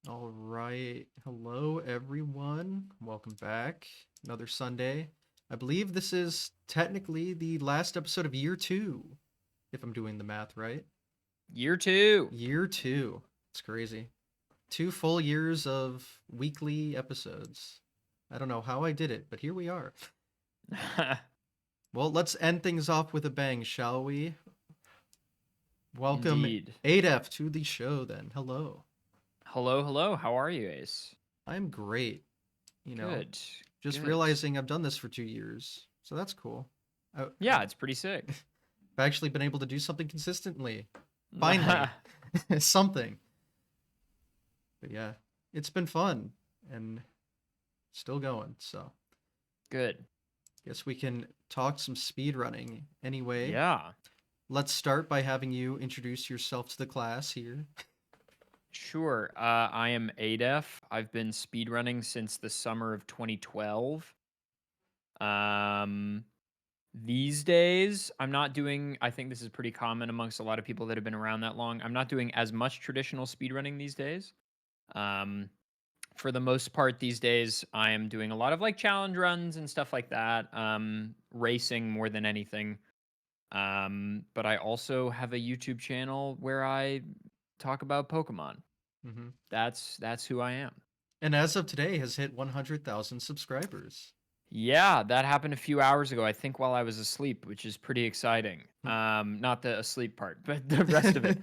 All right. Hello, everyone. Welcome back. Another Sunday. I believe this is technically the last episode of year two, if I'm doing the math right. Year two. Year two. It's crazy. 2 full years of weekly episodes. I don't know how I did it, but here we are. Well, let's end things off with a bang, shall we? Welcome Indeed. ADEF to the show then. Hello. Hello, hello. How are you, Ace? I'm great. You know, Good. just Good. realizing I've done this for 2 years. So that's cool. Yeah, it's pretty sick. I've actually been able to do something consistently. Finally. Something. But yeah, it's been fun and still going. So Good. guess we can talk some speed running. Anyway, Yeah. let's start by having you introduce yourself to the class here. Sure. I am ADEF. I've been speedrunning since the summer of 2012. Um, these days, I'm not doing, I think this is pretty common amongst a lot of people that have been around that long. I'm not doing as much traditional speedrunning these days. Um, for the most part these days, I am doing a lot of like challenge runs and stuff like that. Racing more than anything. But I also have a YouTube channel where I talk about Pokemon. Hmm. That's who I am. And as of today, has hit 100,000 subscribers. Yeah, that happened a few hours ago, I think while I was asleep, which is pretty exciting. Not the asleep part, but the rest of it.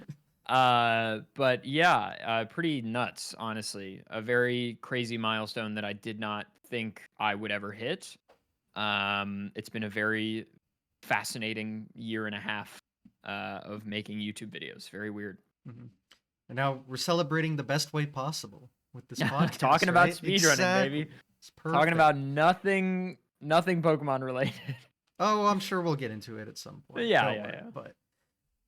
But yeah, pretty nuts, honestly. A very crazy milestone that I did not think I would ever hit. It's been a very fascinating year and a half of making YouTube videos. Very weird. Hmm. And now we're celebrating the best way possible with this podcast, Talking about right? speedrunning, Exactly. baby. It's Talking perfect. about nothing Pokemon related. Oh, I'm sure we'll get into it at some point. Yeah, Don't yeah, worry. yeah. But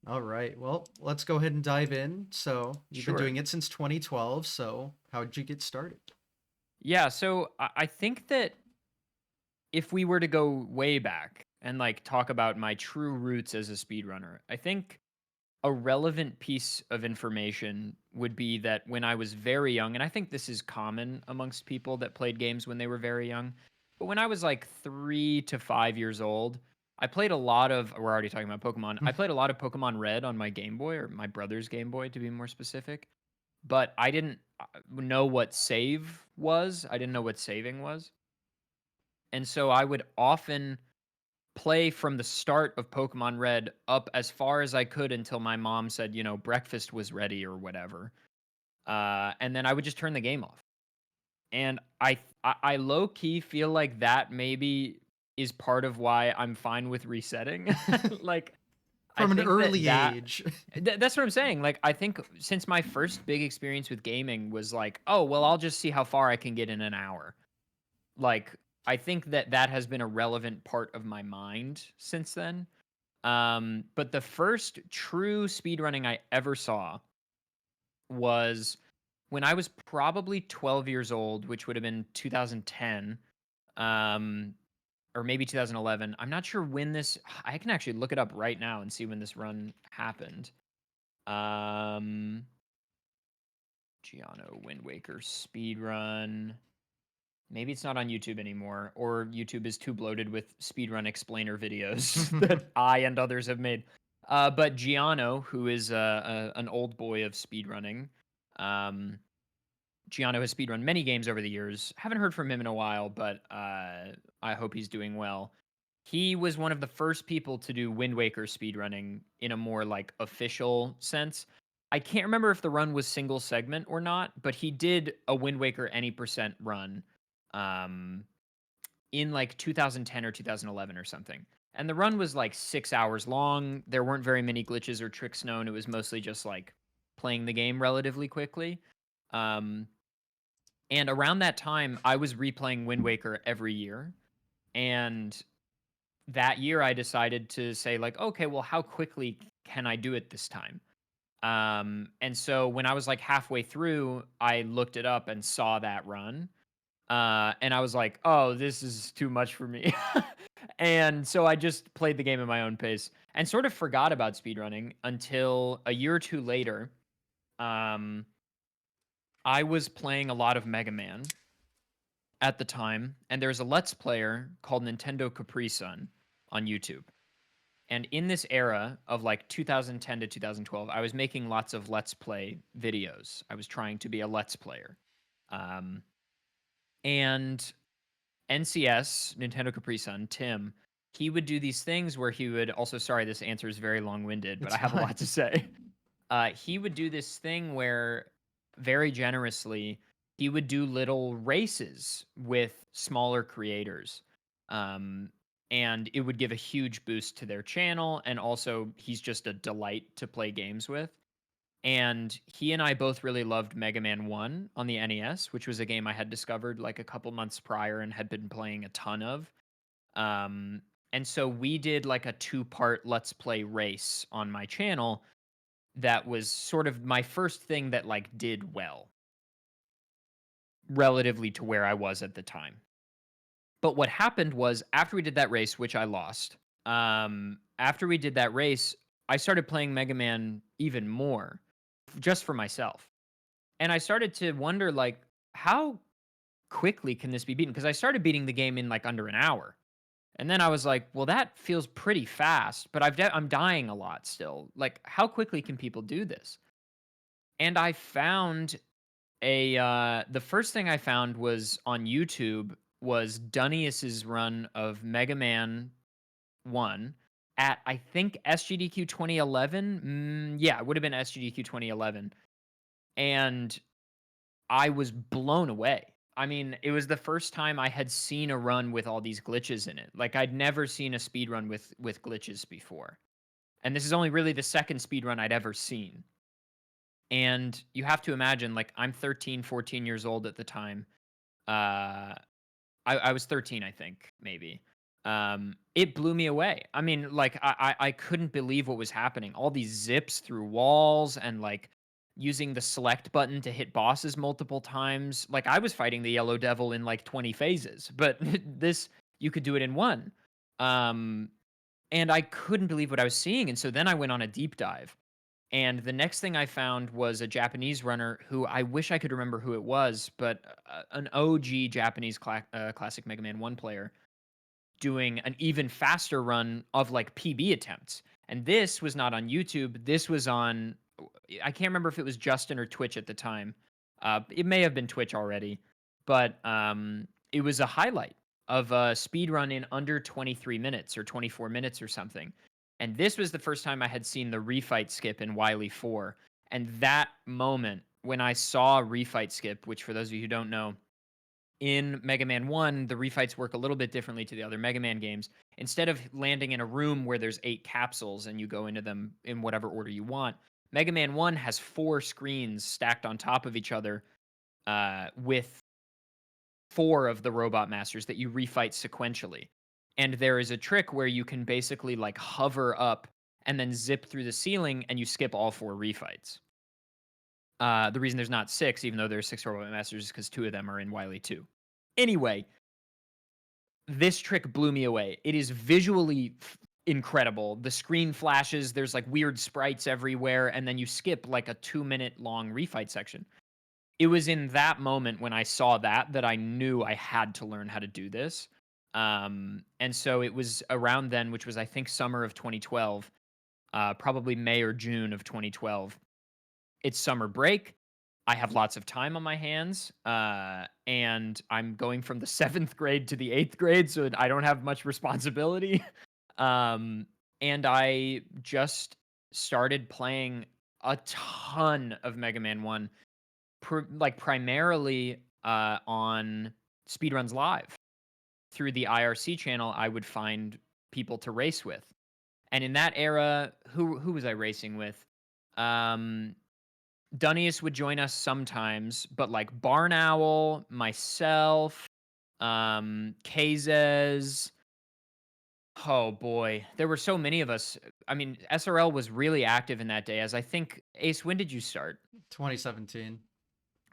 all right. Well, let's go ahead and dive in. So, you've been Sure. doing it since 2012. So, how did you get started? Yeah, so I think that if we were to go way back and like talk about my true roots as a speedrunner, I think a relevant piece of information would be that when I was very young, and I think this is common amongst people that played games when they were very young, but when I was like 3 to 5 years old, I played a lot of, we're already talking about Pokemon. I played a lot of Pokemon Red on my Game Boy, or my brother's Game Boy to be more specific, but I didn't know what save was. I didn't know what saving was. And so I would often play from the start of Pokemon Red up as far as I could until my mom said, breakfast was ready or whatever. And then I would just turn the game off. And I low key feel like that maybe is part of why I'm fine with resetting. Like, I From an think that early age. that's what I'm saying. Like, I think since my first big experience with gaming was like, oh, well, I'll just see how far I can get in an hour. Like, I think that that has been a relevant part of my mind since then. But the first true speedrunning I ever saw was when I was probably 12 years old, which would have been 2010, um, or maybe 2011. I'm not sure when this. I can actually look it up right now and see when this run happened. Um, Giano Wind Waker speedrun. Maybe it's not on YouTube anymore, or YouTube is too bloated with speedrun explainer videos that I and others have made. But Giano, who is an old boy of speedrunning, um, Giano has speedrun many games over the years. Haven't heard from him in a while, but I hope he's doing well. He was one of the first people to do Wind Waker speedrunning in a more like official sense. I can't remember if the run was single segment or not, but he did a Wind Waker any percent run um, in like 2010 or 2011 or something. And the run was like 6 hours long. There weren't very many glitches or tricks known. It was mostly just like playing the game relatively quickly. Um, and around that time, I was replaying Wind Waker every year. And that year, I decided to say, like, okay, well, how quickly can I do it this time? And so when I was like halfway through, I looked it up and saw that run. And I was like, oh, this is too much for me. And so I just played the game at my own pace and sort of forgot about speedrunning until a year or two later. Um, I was playing a lot of Mega Man at the time, and there's a Let's Player called Nintendo Capri Sun on YouTube. And in this era of like 2010 to 2012, I was making lots of Let's Play videos. I was trying to be a Let's Player. Um, and NCS, Nintendo Capri Sun, Tim, he would do these things where he would also, sorry, this answer is very long winded, but It's I have a fine. lot to say. He would do this thing where very generously he would do little races with smaller creators. Um, and it would give a huge boost to their channel. And also, he's just a delight to play games with. And he and I both really loved Mega Man 1 on the NES, which was a game I had discovered like a couple months prior and had been playing a ton of. Um, and so we did like a two-part Let's Play race on my channel that was sort of my first thing that like did well relatively to where I was at the time. But what happened was after we did that race, which I lost, after we did that race, I started playing Mega Man even more just for myself. And I started to wonder like how quickly can this be beaten? Because I started beating the game in like under an hour. And then I was like, well, that feels pretty fast, but I'm dying a lot still. Like, how quickly can people do this? And I found the first thing I found was on YouTube was Dunnius's run of Mega Man 1 at I think SGDQ 2011. Yeah, it would have been SGDQ 2011. And I was blown away. I mean, it was the first time I had seen a run with all these glitches in it. Like I'd never seen a speed run with glitches before. And this is only really the second speed run I'd ever seen. And you have to imagine like I'm 13, 14 years old at the time. Uh I was 13, I think, maybe. It blew me away. I mean, like I couldn't believe what was happening. All these zips through walls and like using the select button to hit bosses multiple times. Like I was fighting the yellow devil in like 20 phases, but this you could do it in one. Um, and I couldn't believe what I was seeing. And so then I went on a deep dive. And the next thing I found was a Japanese runner who I wish I could remember who it was, but an OG Japanese classic Mega Man 1 player doing an even faster run of like PB attempts. And this was not on YouTube. This was on, I can't remember if it was Justin or Twitch at the time. It may have been Twitch already, but it was a highlight of a speed run in under 23 minutes or 24 minutes or something. And this was the first time I had seen the refight skip in Wily 4. And that moment when I saw refight skip, which for those of you who don't know, in Mega Man 1, the refights work a little bit differently to the other Mega Man games. Instead of landing in a room where there's 8 capsules and you go into them in whatever order you want, Mega Man 1 has 4 screens stacked on top of each other with 4 of the Robot Masters that you refight sequentially. And there is a trick where you can basically like hover up and then zip through the ceiling and you skip all 4 refights. The reason there's not 6, even though there's 6 Robot Masters, is because 2 of them are in Wily 2. Anyway, this trick blew me away. It is visually incredible. The screen flashes, there's like weird sprites everywhere, and then you skip like a 2-minute long refight section. It was in that moment when I saw that I knew I had to learn how to do this. And so it was around then, which was I think summer of 2012, probably May or June of 2012. It's summer break. I have lots of time on my hands, and I'm going from the 7th grade to the 8th grade, so I don't have much responsibility. Um, and I just started playing a ton of Mega Man 1, like primarily on Speedruns Live. Through the IRC channel, I would find people to race with. And in that era, who was I racing with? Dunnius would join us sometimes, but like Barn Owl, myself, Kazes. Oh boy, there were so many of us. I mean, SRL was really active in that day. As I think, Ace, when did you start? 2017.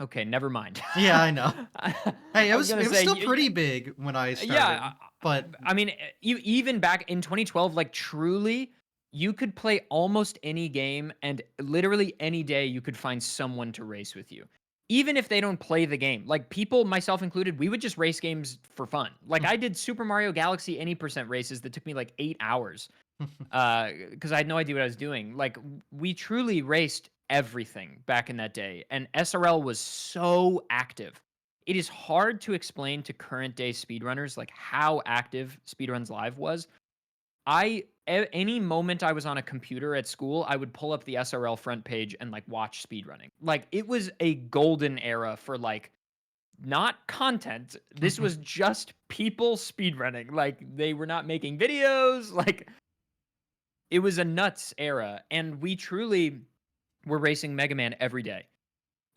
Okay, never mind. Yeah, I know. Hey, I was gonna it was say, still pretty big when I yeah. started, but I mean, you even back in 2012, like truly, you could play almost any game, and literally any day you could find someone to race with you. even if they don't play the game, like people, myself included, we would just race games for fun. Like I did Super Mario Galaxy any percent races that took me like 8 hours because I had no idea what I was doing. Like we truly raced everything back in that day, and SRL was so active. It is hard to explain to current day speedrunners like how active Speedruns Live was. Any moment I was on a computer at school, I would pull up the SRL front page and like watch speedrunning. Like it was a golden era for like not content. This was just people speedrunning. Like they were not making videos. Like it was a nuts era, and we truly were racing Mega Man every day.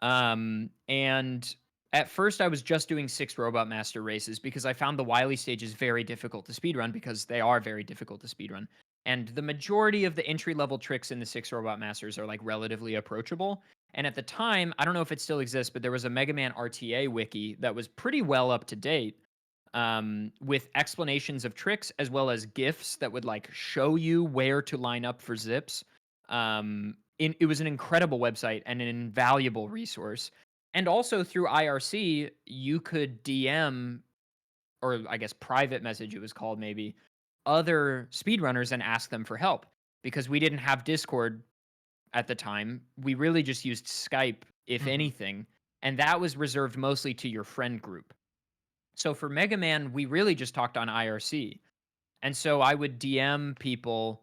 And at first I was just doing 6 Robot Master races because I found the Wily stages very difficult to speedrun because they are very difficult to speedrun. And the majority of the entry level tricks in the 6 Robot Masters are like relatively approachable. And at the time, I don't know if it still exists, but there was a Mega Man RTA wiki that was pretty well up to date with explanations of tricks as well as GIFs that would like show you where to line up for zips. It was an incredible website and an invaluable resource. And also through IRC, you could DM, or I guess private message, it was called maybe, other speedrunners and ask them for help because we didn't have Discord at the time. We really just used Skype, if anything. And that was reserved mostly to your friend group. So for Mega Man, we really just talked on IRC. And so I would DM people.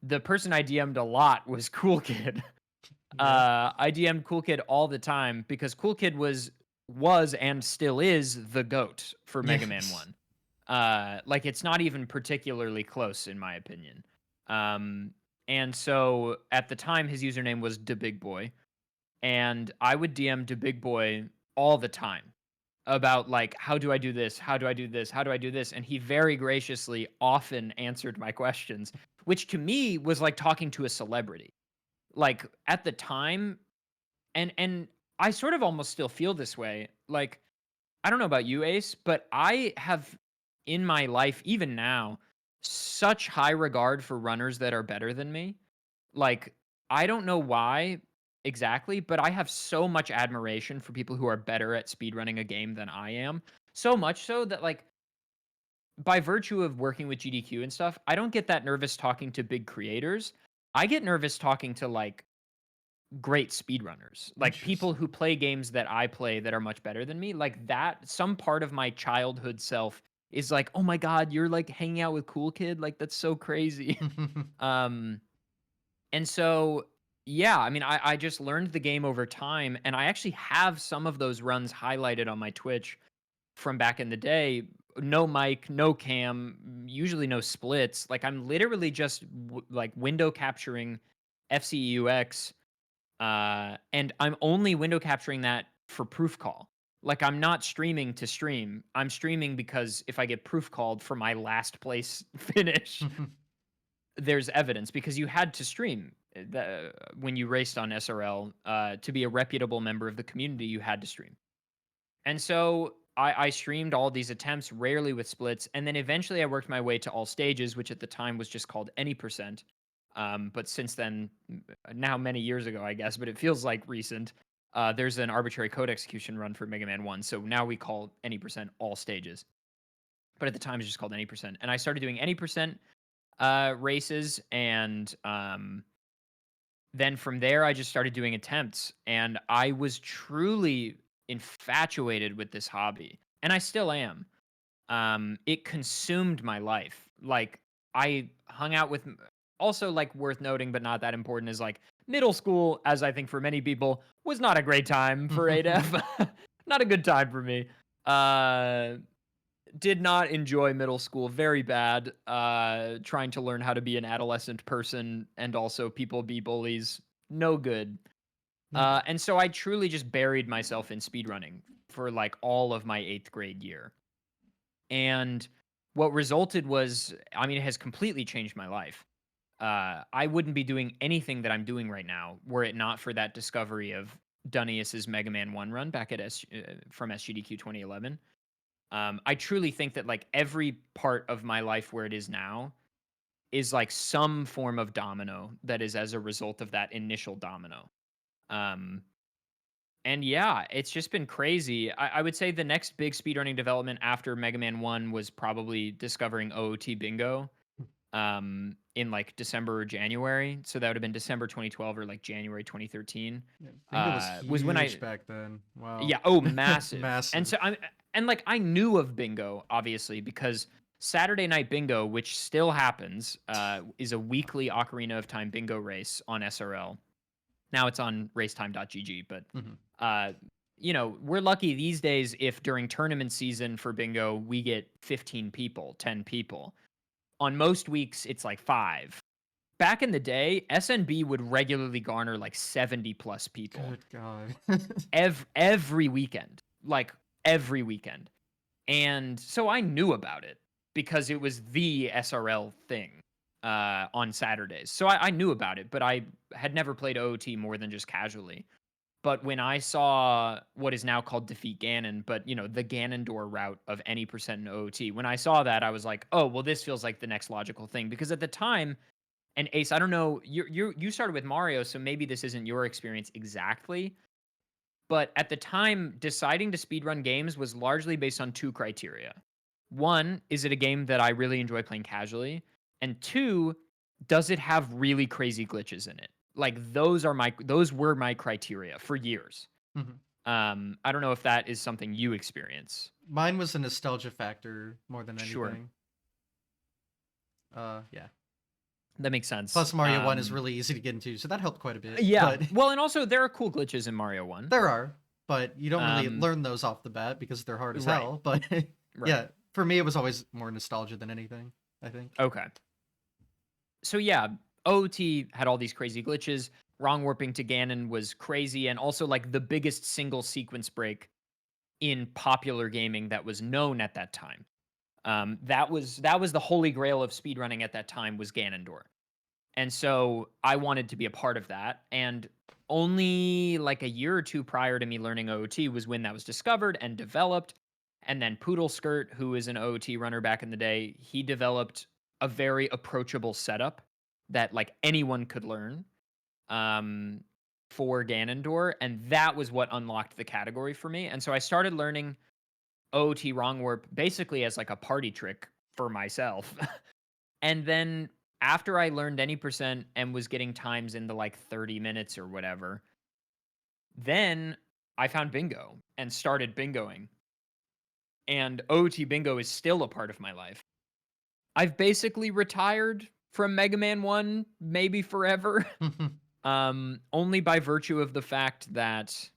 The person I DM'd a lot was Cool Kid. Yeah. I DM'd Cool Kid all the time because Cool Kid was and still is the GOAT for Mega Man Yes. 1. Like it's not even particularly close in my opinion. Um, and so at the time his username was DeBigBoy, and I would DM DeBigBoy all the time about like how do I do this? How do I do this? How do I do this? And he very graciously often answered my questions, which to me was like talking to a celebrity. Like at the time, and I sort of almost still feel this way. Like I don't know about you, Ace, but I have in my life even now such high regard for runners that are better than me. Like I don't know why exactly, but I have so much admiration for people who are better at speedrunning a game than I am. So much so that like by virtue of working with GDQ and stuff, I don't get that nervous talking to big creators. I get nervous talking to like great speedrunners, like people Interesting. who play games that I play that are much better than me. Like that, some part of my childhood self is like, oh my God, you're like hanging out with Cool Kid. Like that's so crazy. um, and so, yeah, I mean, I just learned the game over time, and I actually have some of those runs highlighted on my Twitch from back in the day. No mic, no cam, usually no splits. Like I'm literally just like window capturing FCEUX, and I'm only window capturing that for proof call. Like I'm not streaming to stream. I'm streaming because if I get proof called for my last place finish, there's evidence because you had to stream when you raced on SRL to be a reputable member of the community. You had to stream, and so I streamed all these attempts, rarely with splits, and then eventually I worked my way to all stages, which at the time was just called any percent. But since then, now many years ago, I guess, but it feels like recent. There's an arbitrary code execution run for Mega Man 1, so now we call any percent all stages. But at the time, it's just called any percent, and I started doing any percent races, and then from there I just started doing attempts, and I was truly infatuated with this hobby, and I still am. It consumed my life. Like I hung out with also like worth noting but not that important is like middle school, as I think for many people, was not a great time for ADEF. Not a good time for me. Uh did not enjoy middle school, very bad. Trying to learn how to be an adolescent person and also people be bullies, no good. Yeah. And so I truly just buried myself in speedrunning for like all of my 8th grade year. And what resulted was, I mean, it has completely changed my life. I wouldn't be doing anything that I'm doing right now were it not for that discovery of Dunnius's Mega Man 1 run back at from SGDQ 2011. I truly think that like every part of my life where it is now is like some form of domino that is as a result of that initial domino. Um, And yeah, it's just been crazy. I would say the next big speedrunning development after Mega Man 1 was probably discovering OOT Bingo in like December or January. So that would have been December 2012 or like January 2013. Yeah, Bingo was Was when huge I back then. Wow. Yeah, oh, massive. And Massive. so like I knew of Bingo obviously because Saturday Night Bingo, which still happens, is a weekly Ocarina of Time bingo race on SRL. Now it's on racetime.gg, but Mhm. uh, we're lucky these days if during tournament season for bingo we get 15 people, 10 people. On most weeks it's like 5. Back in the day, SNB would regularly garner like 70 plus people Good God. every weekend, like every weekend. And so I knew about it because it was the SRL thing on Saturdays. So I knew about it, but I had never played OOT more than just casually. But when I saw what is now called Defeat Ganon, but the Ganondorf route of any percent in OOT, when I saw that, I was like, oh, well, this feels like the next logical thing. Because at the time, and Ace, I don't know, you started with Mario, so maybe this isn't your experience exactly. But at the time, deciding to speedrun games was largely based on 2 criteria. One, is it a game that I really enjoy playing casually? And 2, does it have really crazy glitches in it? Like those were my criteria for years. Mhm. I don't know if that is something you experience. Mine was a nostalgia factor more than Sure. anything. Yeah. That makes sense. Plus, Mario 1 is really easy to get into, so that helped quite a bit. Yeah. But Well, and also there are cool glitches in Mario 1. there are, but you don't really Um, learn those off the bat because they're hard as right. hell. But Right. yeah, for me, it was always more nostalgia than anything, I think. Okay. So yeah, OOT had all these crazy glitches. Wrong warping to Ganon was crazy, and also like the biggest single sequence break in popular gaming that was known at that time. That was the holy grail of speedrunning at that time was Ganondorf. And so I wanted to be a part of that. And only like a year or two prior to me learning OOT was when that was discovered and developed. And then Poodle Skirt, who is an OOT runner back in the day, he developed a very approachable setup that like anyone could learn um, for Ganondorf. And that was what unlocked the category for me. And so I started learning OOT Wrong Warp basically as like a party trick for myself. And then after I learned any percent and was getting times in the like 30 minutes or whatever, then I found bingo and started bingoing. And OT bingo is still a part of my life. I've basically retired from Mega Man 1 maybe forever. Only by virtue of the fact that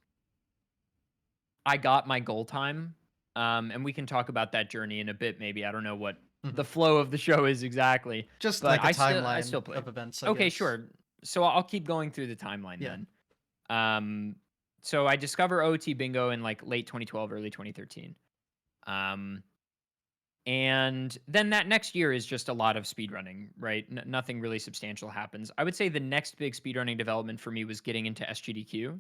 I got my goal time. And we can talk about that journey in a bit maybe. I don't know what the Mhm. flow of the show is exactly. Just But like a I timeline still play. of events, I Okay, guess. sure. So I'll keep going through the timeline Yeah. then. Um, so I discover OT Bingo in like late 2012, early 2013. Um, and then that next year is just a lot of speedrunning, right? Nothing really substantial happens. I would say the next big speedrunning development for me was getting into SGDQ.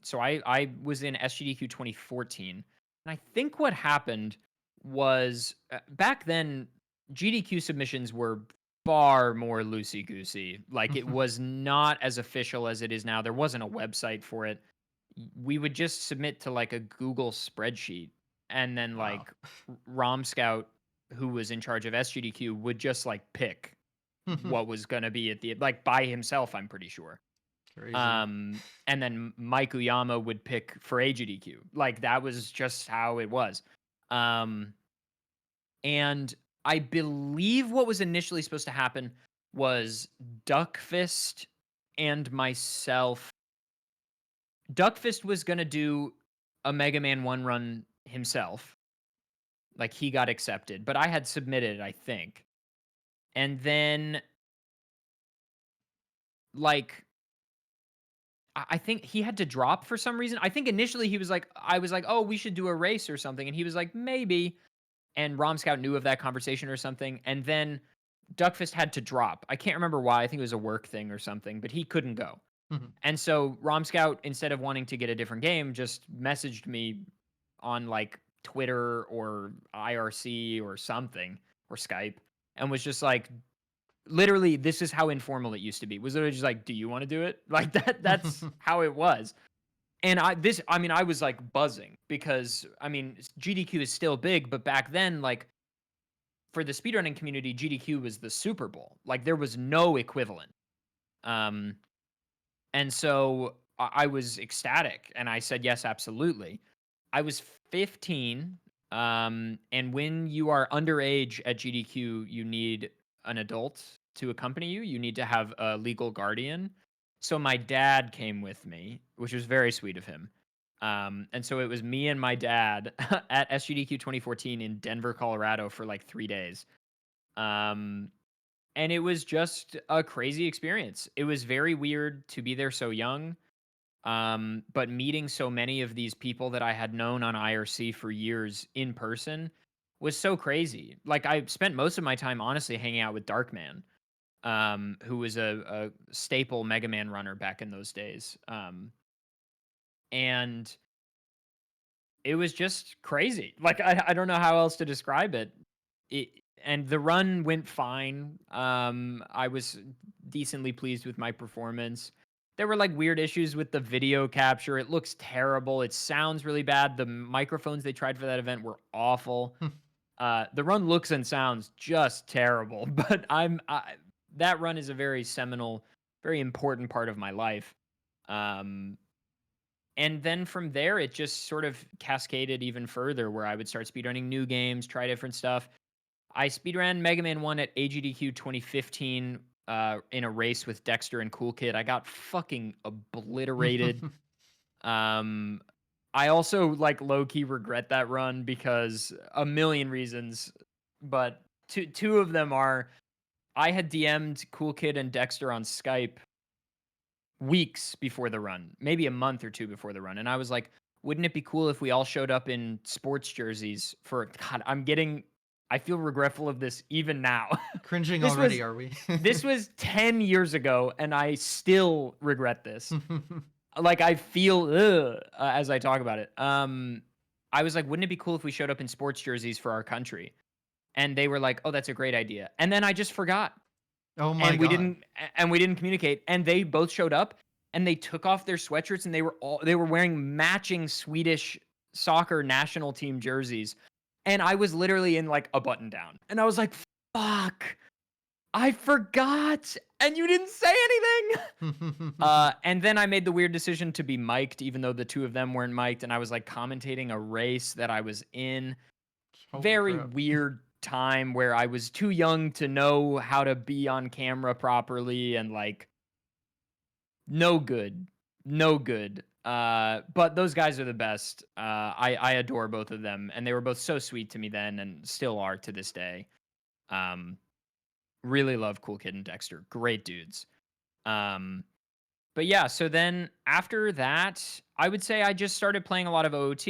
So I was in SGDQ 2014, and I think what happened was back then GDQ submissions were far more loosey goosey. Like it was not as official as it is now. There wasn't a website for it. We would just submit to like a Google spreadsheet, and then Wow. like ROM Scout, who was in charge of SGDQ, would just like pick what was gonna be at the like by himself. I'm pretty sure. Crazy. And then Mike Uyama would pick for AGDQ. Like that was just how it was. Um, and I believe what was initially supposed to happen was Duckfist and myself. Duckfist was gonna do a Mega Man 1 run himself. Like he got accepted, but I had submitted, I think. And then like I think he had to drop for some reason. I think initially he was like, I was like, oh, we should do a race or something. And he was like, maybe. And Rom Scout knew of that conversation or something. And then Duckfist had to drop. I can't remember why. I think it was a work thing or something, but he couldn't go. And so Rom Scout, instead of wanting to get a different game, just messaged me on like Twitter or IRC or something or Skype and was just like, literally, this is how informal it used to be. Was literally just like, do you want to do it? Like that's how it was. And I was like buzzing because GDQ is still big, but back then, like for the speedrunning community, GDQ was the Super Bowl. Like there was no equivalent. Um, and so I was ecstatic and I said, yes, absolutely. I was 15. And when you are underage at GDQ, you need an adult to accompany you. You need to have a legal guardian. So my dad came with me, which was very sweet of him. And so it was me and my dad at SGDQ 2014 in Denver, Colorado for like 3 days. Um, and it was just a crazy experience. It was very weird to be there so young. But meeting so many of these people that I had known on IRC for years in person was so crazy. Like I spent most of my time honestly hanging out with Darkman, who was a staple Mega Man runner back in those days. And it was just crazy. Like I don't know how else to describe it. It and the run went fine. I was decently pleased with my performance. There were like weird issues with the video capture. It looks terrible. It sounds really bad. The microphones they tried for that event were awful. The run looks and sounds just terrible, but that run is a very seminal, very important part of my life. Um, and then from there, it just sort of cascaded even further where I would start speedrunning new games, try different stuff. I speedran Mega Man 1 at AGDQ 2015 in a race with Dexter and Cool Kid. I got fucking obliterated. Um, I also like low key regret that run because a million reasons, but two of them are I had DM'd Cool Kid and Dexter on Skype weeks before the run, maybe a month or two before the run. And I was like, wouldn't it be cool if we all showed up in sports jerseys for God, I feel regretful of this even now. Cringing this already, was are we? this was 10 years ago and I still regret this. Like I feel as I talk about it. I was like, wouldn't it be cool if we showed up in sports jerseys for our country? And they were like, "Oh, that's a great idea." And then I just forgot Oh my and we god. didn't and we didn't communicate and they both showed up and they took off their sweatshirts and they were wearing matching Swedish soccer national team jerseys and I was literally in like a button down and I was like fuck I forgot and you didn't say anything. And then I made the weird decision to be mic'd even though the two of them weren't mic'd and I was like commentating a race that I was in. Holy Very crap. weird time where I was too young to know how to be on camera properly and like no good. No good. But those guys are the best. I adore both of them and they were both so sweet to me then and still are to this day. Um really love Cool Kid and Dexter. Great dudes. Um but yeah, so then after that, I would say I just started playing a lot of OOT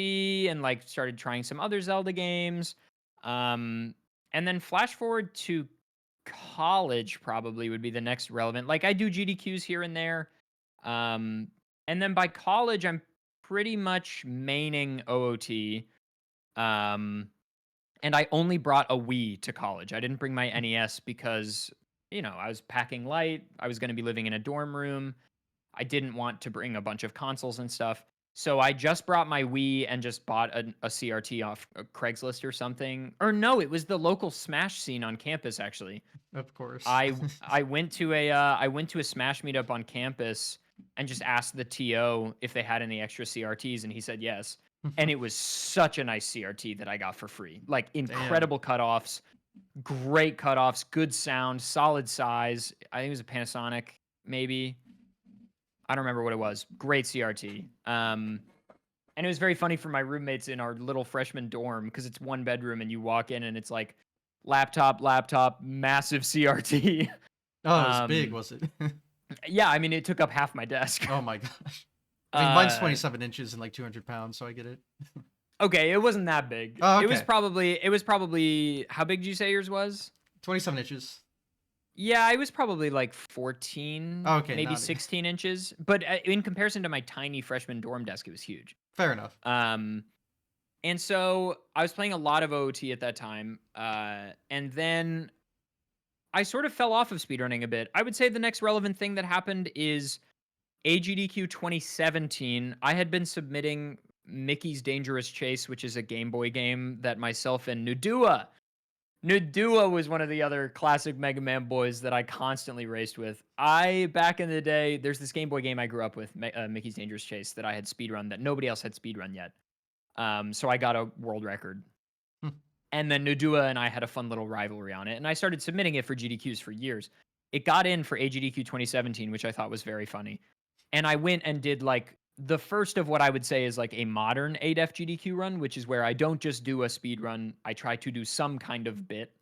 and like started trying some other Zelda games. Um, and then flash forward to college probably would be the next relevant. Like I do GDQs here and there. Um, and then by college, I'm pretty much maining OOT. Um, and I only brought a Wii to college. I didn't bring my NES because, I was packing light. I was going to be living in a dorm room. I didn't want to bring a bunch of consoles and stuff. So I just brought my Wii and just bought a CRT off Craigslist or something. Or no, it was the local Smash scene on campus actually. Of course. I went to a Smash meetup on campus and just asked the TO if they had any extra CRTs and he said yes. And it was such a nice CRT that I got for free. Like Damn. incredible cutoffs, great cutoffs, good sound, solid size. I think it was a Panasonic maybe. I don't remember what it was. Great CRT. And it was very funny for my roommates in our little freshman dorm because it's one bedroom and you walk in and it's like laptop, massive CRT. Oh, it was big, um, was it? yeah, I mean it took up half my desk. Oh my gosh. I mean, mine's uh, 27 inches and like 200 pounds, so I get it. okay, it wasn't that big. Oh, It was okay. probably how big did you say yours was? 27 inches. Yeah, it was probably like 14, Okay, maybe not 16 inches. But in comparison to my tiny freshman dorm desk, it was huge. fair enough. And so I was playing a lot of OOT at that time. And then I sort of fell off of speedrunning a bit. I would say the next relevant thing that happened is AGDQ 2017, I had been submitting Mickey's Dangerous Chase, which is a Game Boy game that myself and Nudua was one of the other classic Mega Man boys that I constantly raced with. Back in the day, there's this Game Boy game I grew up with, Mickey's Dangerous Chase, that I had speedrun that nobody else had speedrun yet. So I got a world record. Hmm. And then Nudua and I had a fun little rivalry on it. And I started submitting it for GDQs for years. It got in for AGDQ 2017, which I thought was very funny. And I went and did like the first of what I would say is like a modern ADEF GDQ run, which is where I don't just do a speed run. I try to do some kind of bit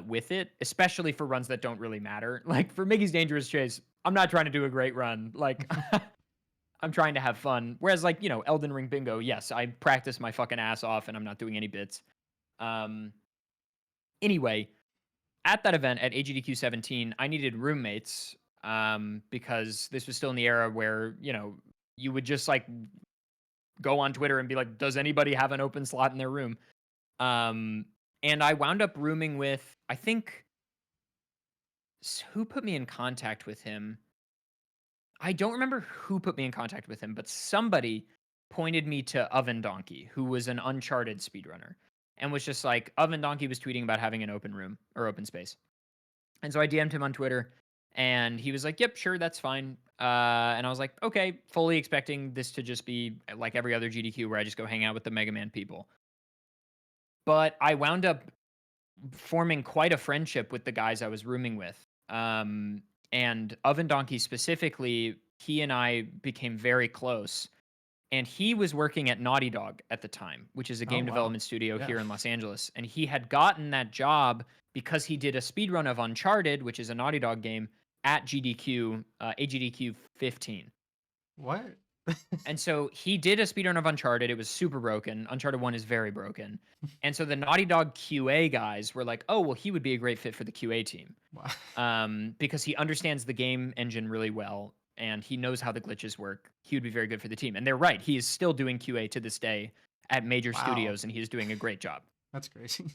with it, especially for runs that don't really matter. Like for Mickey's Dangerous Chase, I'm not trying to do a great run. Like I'm trying to have fun. Whereas like, Elden Ring Bingo, yes, I practice my fucking ass off and I'm not doing any bits. Um anyway, at that event at AGDQ 17, I needed roommates because this was still in the era where, you would just like go on Twitter and be like, does anybody have an open slot in their room? Um, and I wound up rooming with, I think, who put me in contact with him? I don't remember who put me in contact with him, but somebody pointed me to Oven Donkey, who was an Uncharted speedrunner, and was just like, Oven Donkey was tweeting about having an open room or open space. And so I DM'd him on Twitter, and he was like, yep, sure, that's fine. And I was like, okay, fully expecting this to just be like every other GDQ where I just go hang out with the Mega Man people. But I wound up forming quite a friendship with the guys I was rooming with. And Oven Donkey specifically, he and I became very close. And he was working at Naughty Dog at the time, which is a Oh game wow. development studio Yeah. here in Los Angeles. And he had gotten that job because he did a speedrun of Uncharted, which is a Naughty Dog game, at GDQ, AGDQ 15. What? And so he did a speedrun of Uncharted. It was super broken. Uncharted 1 is very broken. And so the Naughty Dog QA guys were like, oh, well, he would be a great fit for the QA team Wow. because he understands the game engine really well and he knows how the glitches work. He would be very good for the team. And they're right. He is still doing QA to this day at major Wow. studios and he is doing a great job. That's crazy.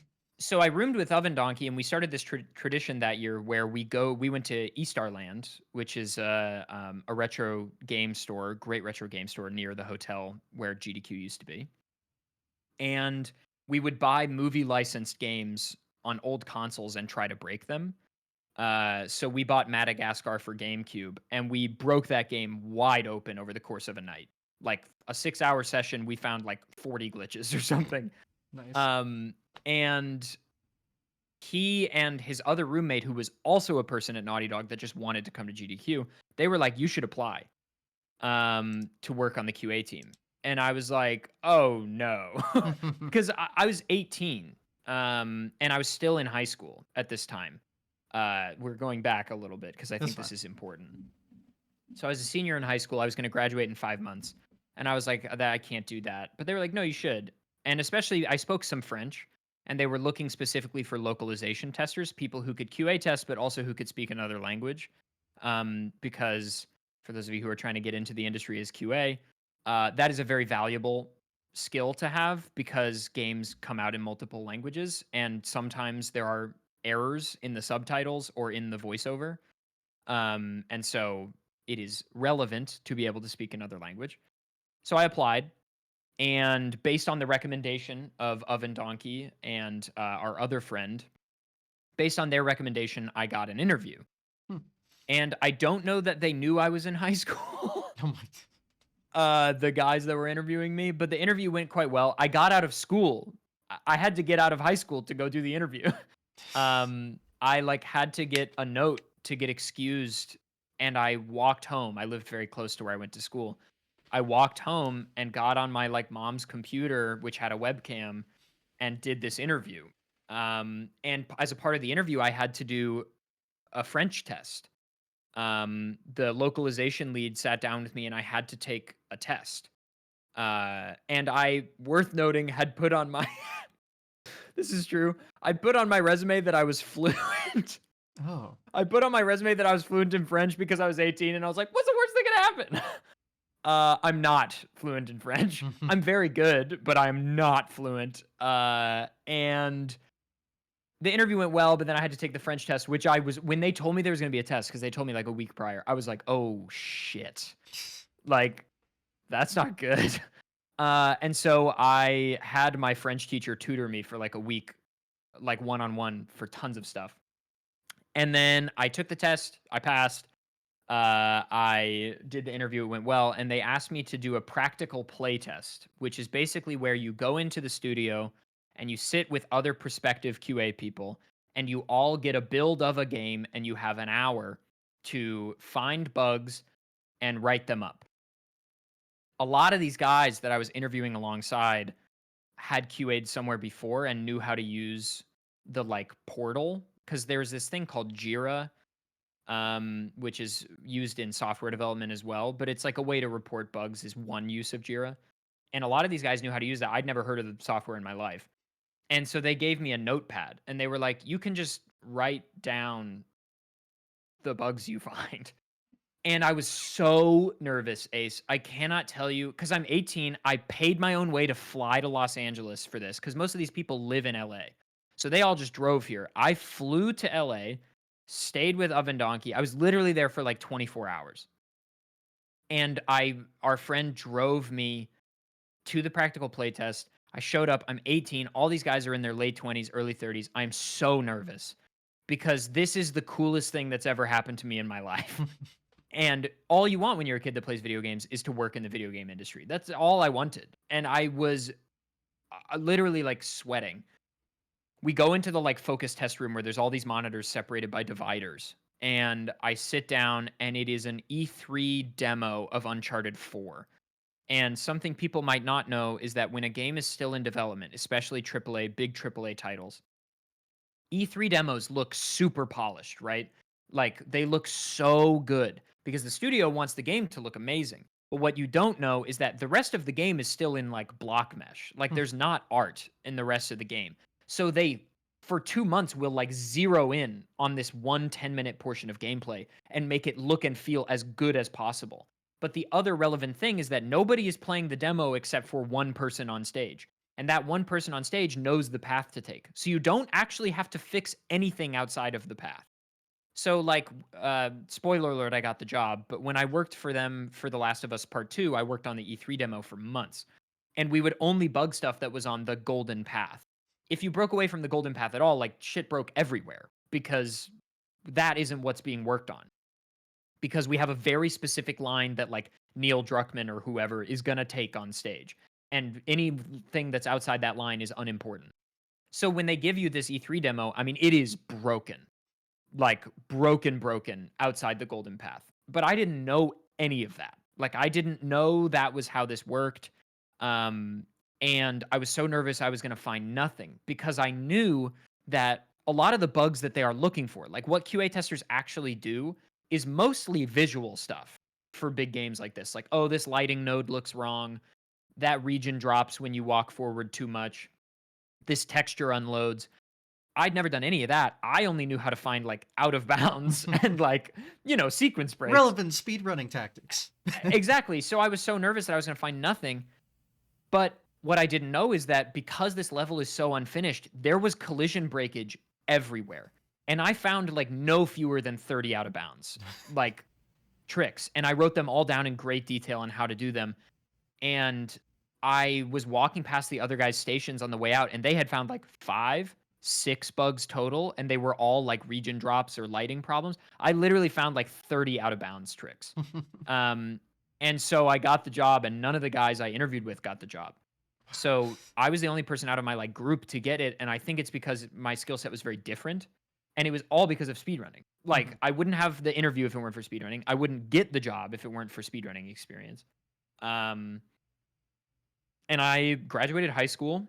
So I roomed with Oven Donkey and we started this tradition that year where we went to Eastarland, which is a retro game store, great retro game store near the hotel where GDQ used to be. And we would buy movie licensed games on old consoles and try to break them. So we bought Madagascar for GameCube and we broke that game wide open over the course of a night. Like a 6-hour session, we found like 40 glitches or something. Nice. And he and his other roommate, who was also a person at Naughty Dog that just wanted to come to GDQ, they were like, you should apply to work on the QA team. And I was like, oh no, because I was 18 and I was still in high school at this time. We're going back a little bit because I That's think this fine. is important. So I was a senior in high school. I was going to graduate in 5 months. And I was like, I can't do that. But they were like, no, you should. And especially, I spoke some French, and they were looking specifically for localization testers, people who could QA test, but also who could speak another language. Because for those of you who are trying to get into the industry as QA, that is a very valuable skill to have because games come out in multiple languages, and sometimes there are errors in the subtitles or in the voiceover. And so it is relevant to be able to speak another language. So I applied, and based on the recommendation of Oven Donkey and our other friend, based on their recommendation, I got an interview. Hmm. And I don't know that they knew I was in high school. Oh my. The guys that were interviewing me, but the interview went quite well. I got out of school. I had to get out of high school to go do the interview. I like had to get a note to get excused, and I walked home. I lived very close to where I went to school. I walked home and got on my like mom's computer, which had a webcam, and did this interview. And as a part of the interview, I had to do a French test. The localization lead sat down with me, and I had to take a test. And I, worth noting, had put on my this is true. I put on my resume that I was fluent. Oh. I put on my resume that I was fluent in French because I was 18, and I was like, what's the worst thing gonna happen? I'm not fluent in French. I'm very good, but I'm not fluent. And the interview went well, but then I had to take the French test, which I was when they told me there was gonna be a test, because they told me like a week prior, I was like, oh shit. Like, that's not good. And so I had my French teacher tutor me for like a week, like one-on-one for tons of stuff. And then I took the test, I passed. I did the interview, it went well, and they asked me to do a practical play test, which is basically where you go into the studio and you sit with other prospective QA people, and you all get a build of a game, and you have an hour to find bugs and write them up. A lot of these guys that I was interviewing alongside had QA'd somewhere before and knew how to use the like portal, because there's this thing called Jira, which is used in software development as well. But it's like a way to report bugs is one use of Jira. And a lot of these guys knew how to use that. I'd never heard of the software in my life. And so they gave me a notepad and they were like, you can just write down the bugs you find. And I was so nervous, Ace. I cannot tell you, because I'm 18. I paid my own way to fly to Los Angeles for this, because most of these people live in LA. So they all just drove here. I flew to LA, stayed with Oven Donkey. I was literally there for like 24 hours. And our friend drove me to the practical playtest. I showed up. I'm 18. All these guys are in their late 20s, early 30s. I'm so nervous because this is the coolest thing that's ever happened to me in my life. And all you want when you're a kid that plays video games is to work in the video game industry. That's all I wanted. And I was literally like sweating. We go into the like focus test room where there's all these monitors separated by dividers. And I sit down and it is an E3 demo of Uncharted 4. And something people might not know is that when a game is still in development, especially AAA, big AAA titles, E3 demos look super polished, right? Like they look so good because the studio wants the game to look amazing. But what you don't know is that the rest of the game is still in like block mesh. Like there's not art in the rest of the game. So they, for 2 months, will like zero in on this 10-minute portion of gameplay and make it look and feel as good as possible. But the other relevant thing is that nobody is playing the demo except for one person on stage. And that one person on stage knows the path to take. So you don't actually have to fix anything outside of the path. So, like, spoiler alert, I got the job. But when I worked for them for The Last of Us Part 2, I worked on the E3 demo for months. And we would only bug stuff that was on the golden path. If you broke away from the golden path at all, like, shit broke everywhere because that isn't what's being worked on. Because we have a very specific line that, like, Neil Druckmann or whoever is going to take on stage. And anything that's outside that line is unimportant. So when they give you this E3 demo, I mean, it is broken. Like broken outside the golden path. But I didn't know any of that. Like I didn't know that was how this worked. And I was so nervous I was going to find nothing because I knew that a lot of the bugs that they are looking for, like what QA testers actually do, is mostly visual stuff for big games like this. Like, oh, this lighting node looks wrong. That region drops when you walk forward too much. This texture unloads. I'd never done any of that. I only knew how to find like out of bounds and like, sequence breaks. Relevant speedrunning tactics. Exactly. So I was so nervous that I was going to find nothing. But what I didn't know is that because this level is so unfinished, there was collision breakage everywhere. And I found like no fewer than 30 out of bounds, like tricks. And I wrote them all down in great detail on how to do them. And I was walking past the other guys' stations on the way out, and they had found like 5-6 bugs total, and they were all like region drops or lighting problems. I literally found like 30 out of bounds tricks. And so I got the job, and none of the guys I interviewed with got the job. So I was the only person out of my like group to get it, and I think it's because my skill set was very different, and it was all because of speedrunning. Like I wouldn't have the interview if it weren't for speedrunning. I wouldn't get the job if it weren't for speedrunning experience. And I graduated high school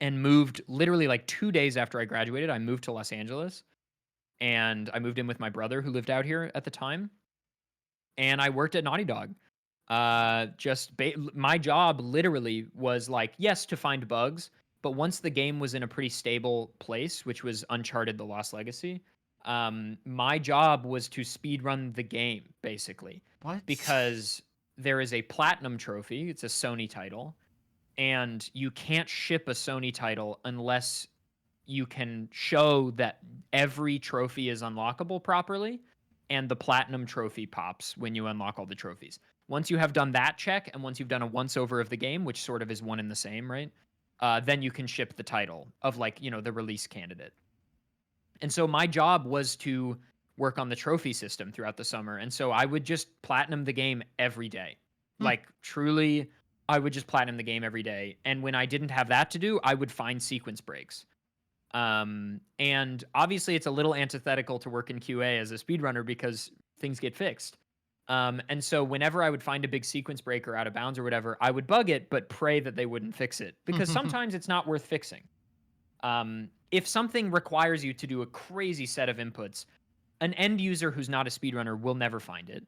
and moved literally like 2 days after I graduated. I moved to Los Angeles and I moved in with my brother who lived out here at the time. And I worked at Naughty Dog. My job literally was like, yes, to find bugs. But once the game was in a pretty stable place, which was Uncharted: The Lost Legacy, my job was to speedrun the game, basically. What? Because there is a platinum trophy. It's a Sony title. And you can't ship a Sony title unless you can show that every trophy is unlockable properly, and the platinum trophy pops when you unlock all the trophies. Once you have done that check, and once you've done a once over of the game, which sort of is one and the same, right? Then you can ship the title of, like, the release candidate. And so my job was to work on the trophy system throughout the summer. And so I would just platinum the game every day. Hmm. Like, truly, I would just platinum the game every day. And when I didn't have that to do, I would find sequence breaks. And obviously, it's a little antithetical to work in QA as a speedrunner because things get fixed. And so whenever I would find a big sequence breaker out of bounds or whatever, I would bug it, but pray that they wouldn't fix it, because sometimes it's not worth fixing. If something requires you to do a crazy set of inputs, an end user who's not a speedrunner will never find it,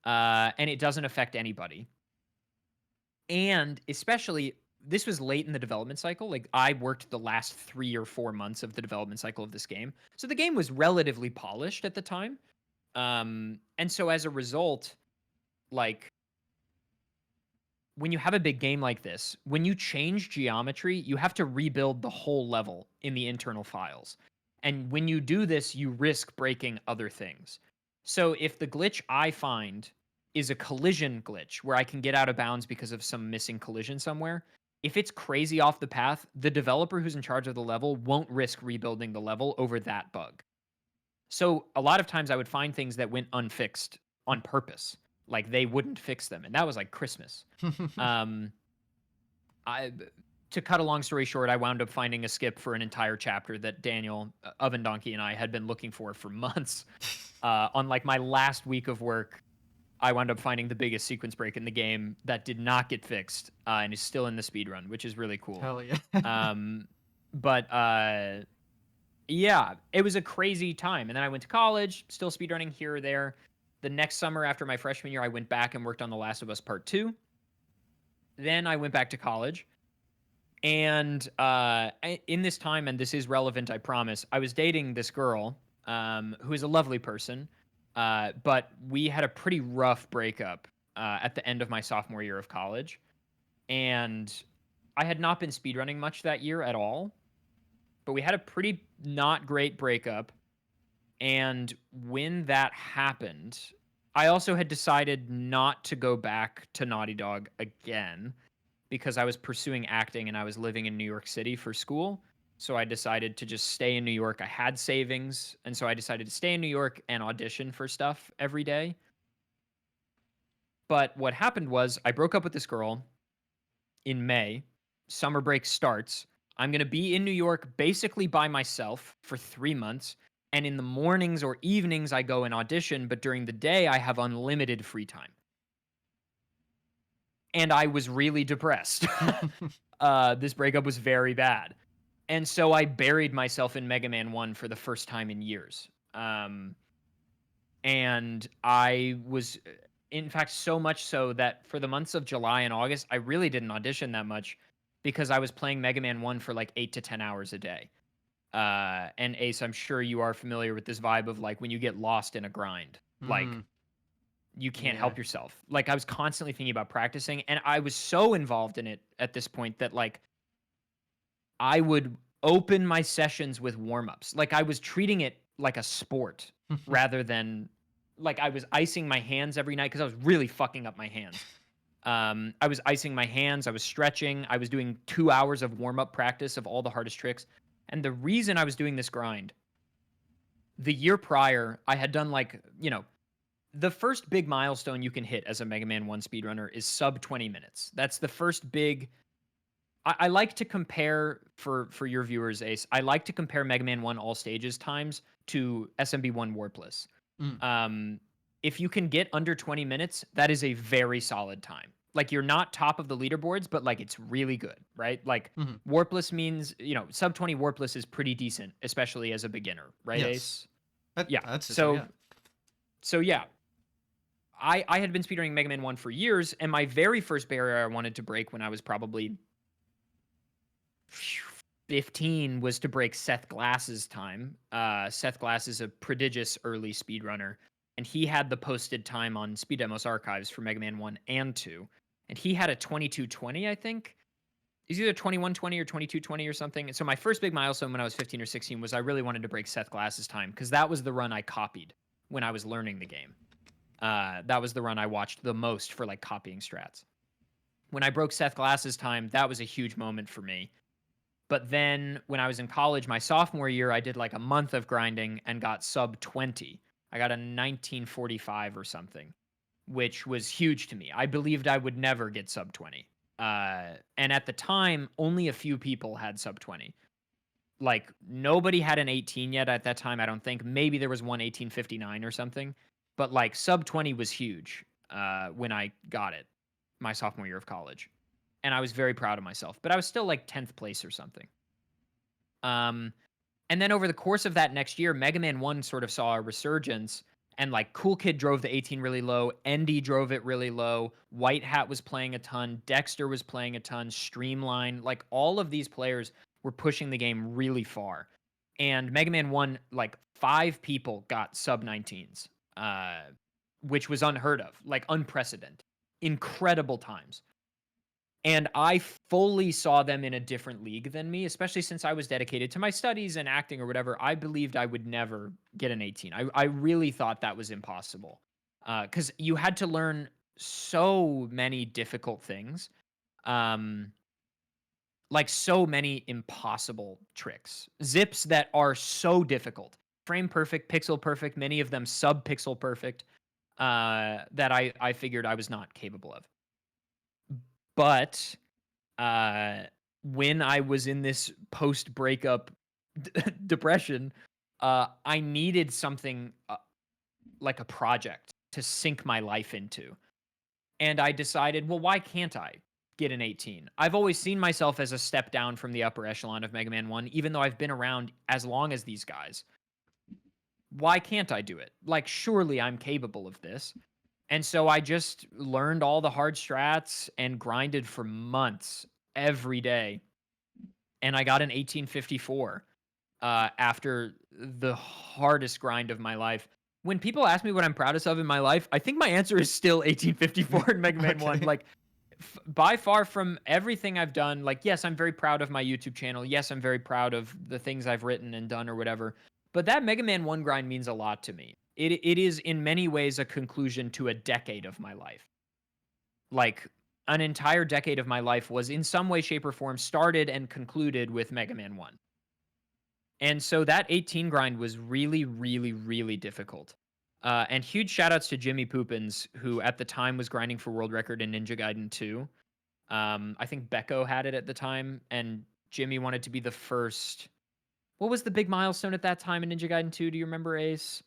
and it doesn't affect anybody. And especially, this was late in the development cycle. Like, I worked the last 3 or 4 months of the development cycle of this game, so the game was relatively polished at the time. And so as a result, like, when you have a big game like this, when you change geometry, you have to rebuild the whole level in the internal files. And when you do this, you risk breaking other things. So if the glitch I find is a collision glitch where I can get out of bounds because of some missing collision somewhere, if it's crazy off the path, the developer who's in charge of the level won't risk rebuilding the level over that bug. So a lot of times I would find things that went unfixed on purpose. Like, they wouldn't fix them. And that was like Christmas. Um, I To cut a long story short, I wound up finding a skip for an entire chapter that Daniel Oven Donkey and I had been looking for months. On like my last week of work, I wound up finding the biggest sequence break in the game that did not get fixed, and is still in the speed run, which is really cool. Hell yeah. But yeah, it was a crazy time. And then I went to college, still speedrunning here or there. The next summer after my freshman year, I went back and worked on The Last of Us Part 2. Then I went back to college. And in this time, and this is relevant, I promise, I was dating this girl who is a lovely person. But we had a pretty rough breakup at the end of my sophomore year of college. And I had not been speedrunning much that year at all. But we had a pretty not great breakup. And when that happened, I also had decided not to go back to Naughty Dog again because I was pursuing acting and I was living in New York City for school. So I decided to just stay in New York. I had savings. And so I decided to stay in New York and audition for stuff every day. But what happened was I broke up with this girl in May. Summer break starts. I'm going to be in New York basically by myself for 3 months. And in the mornings or evenings, I go and audition. But during the day, I have unlimited free time. And I was really depressed. This breakup was very bad. And so I buried myself in Mega Man 1 for the first time in years. And I was, in fact, so much so that for the months of July and August, I really didn't audition that much because I was playing Mega Man 1 for like 8 to 10 hours a day. And Ace, I'm sure you are familiar with this vibe of like when you get lost in a grind. Like, you can't help yourself. Like, I was constantly thinking about practicing, and I was so involved in it at this point that like I would open my sessions with warm-ups. Like, I was treating it like a sport rather than like I was icing my hands every night because I was really fucking up my hands. I was icing my hands, I was stretching, I was doing 2 hours of warm-up practice of all the hardest tricks. And the reason I was doing this grind, the year prior, I had done like, the first big milestone you can hit as a Mega Man 1 speedrunner is sub 20 minutes. That's the first big. I like to compare, for your viewers, Ace, I like to compare Mega Man 1 all stages times to SMB1 Warpless. If you can get under 20 minutes, that is a very solid time. Like, you're not top of the leaderboards, but like it's really good, right? Like, Warpless means, sub 20 Warpless is pretty decent, especially as a beginner, right, Ace? Yeah. So yeah. I had been speedrunning Mega Man 1 for years, and my very first barrier I wanted to break when I was probably 15 was to break Seth Glass's time. Seth Glass is a prodigious early speedrunner, and he had the posted time on Speed Demos Archives for Mega Man 1 and 2, and he had a 22:20, I think. It's either 21:20 or 22:20 or something. So my first big milestone when I was 15 or 16 was I really wanted to break Seth Glass's time because that was the run I copied when I was learning the game. That was the run I watched the most for like copying strats. When I broke Seth Glass's time, that was a huge moment for me. But then when I was in college, my sophomore year, I did like a month of grinding and got sub 20. I got a 1945 or something, which was huge to me. I believed I would never get sub 20. And at the time, only a few people had sub 20. Like nobody had an 18 yet at that time, I don't think. Maybe there was one 1859 or something. But like sub 20 was huge when I got it my sophomore year of college. And I was very proud of myself. But I was still like 10th place or something. Um, and then over the course of that next year, Mega Man 1 sort of saw a resurgence. And like Cool Kid drove the 18 really low. Endy drove it really low. White Hat was playing a ton. Dexter was playing a ton. Streamline. Like all of these players were pushing the game really far. And Mega Man 1, like 5 people got sub 19s, which was unheard of, like unprecedented. Incredible times. And I fully saw them in a different league than me, especially since I was dedicated to my studies and acting or whatever. I believed I would never get an 18. I really thought that was impossible because you had to learn so many difficult things, um, like so many impossible tricks, zips that are so difficult, frame perfect, pixel perfect, many of them sub pixel perfect, that I figured I was not capable of. But when I was in this post breakup depression, I needed something like a project to sink my life into. And I decided, well, why can't I get an 18? I've always seen myself as a step down from the upper echelon of Mega Man 1, even though I've been around as long as these guys. Why can't I do it? Like, surely I'm capable of this. And so I just learned all the hard strats and grinded for months every day. And I got an 1854 after the hardest grind of my life. When people ask me what I'm proudest of in my life, I think my answer is still 1854 in Mega Man 1. Okay. Like, by far from everything I've done, like, yes, I'm very proud of my YouTube channel. Yes, I'm very proud of the things I've written and done or whatever. But that Mega Man 1 grind means a lot to me. It is in many ways a conclusion to a decade of my life. Like an entire decade of my life was in some way, shape, or form started and concluded with Mega Man 1. And so that 18 grind was really, really, really difficult. And huge shout outs to Jimmy Poopins, who at the time was grinding for world record in Ninja Gaiden 2. I think Becco had it at the time, and Jimmy wanted to be the first. What was the big milestone at that time in Ninja Gaiden 2? Do you remember, Ace?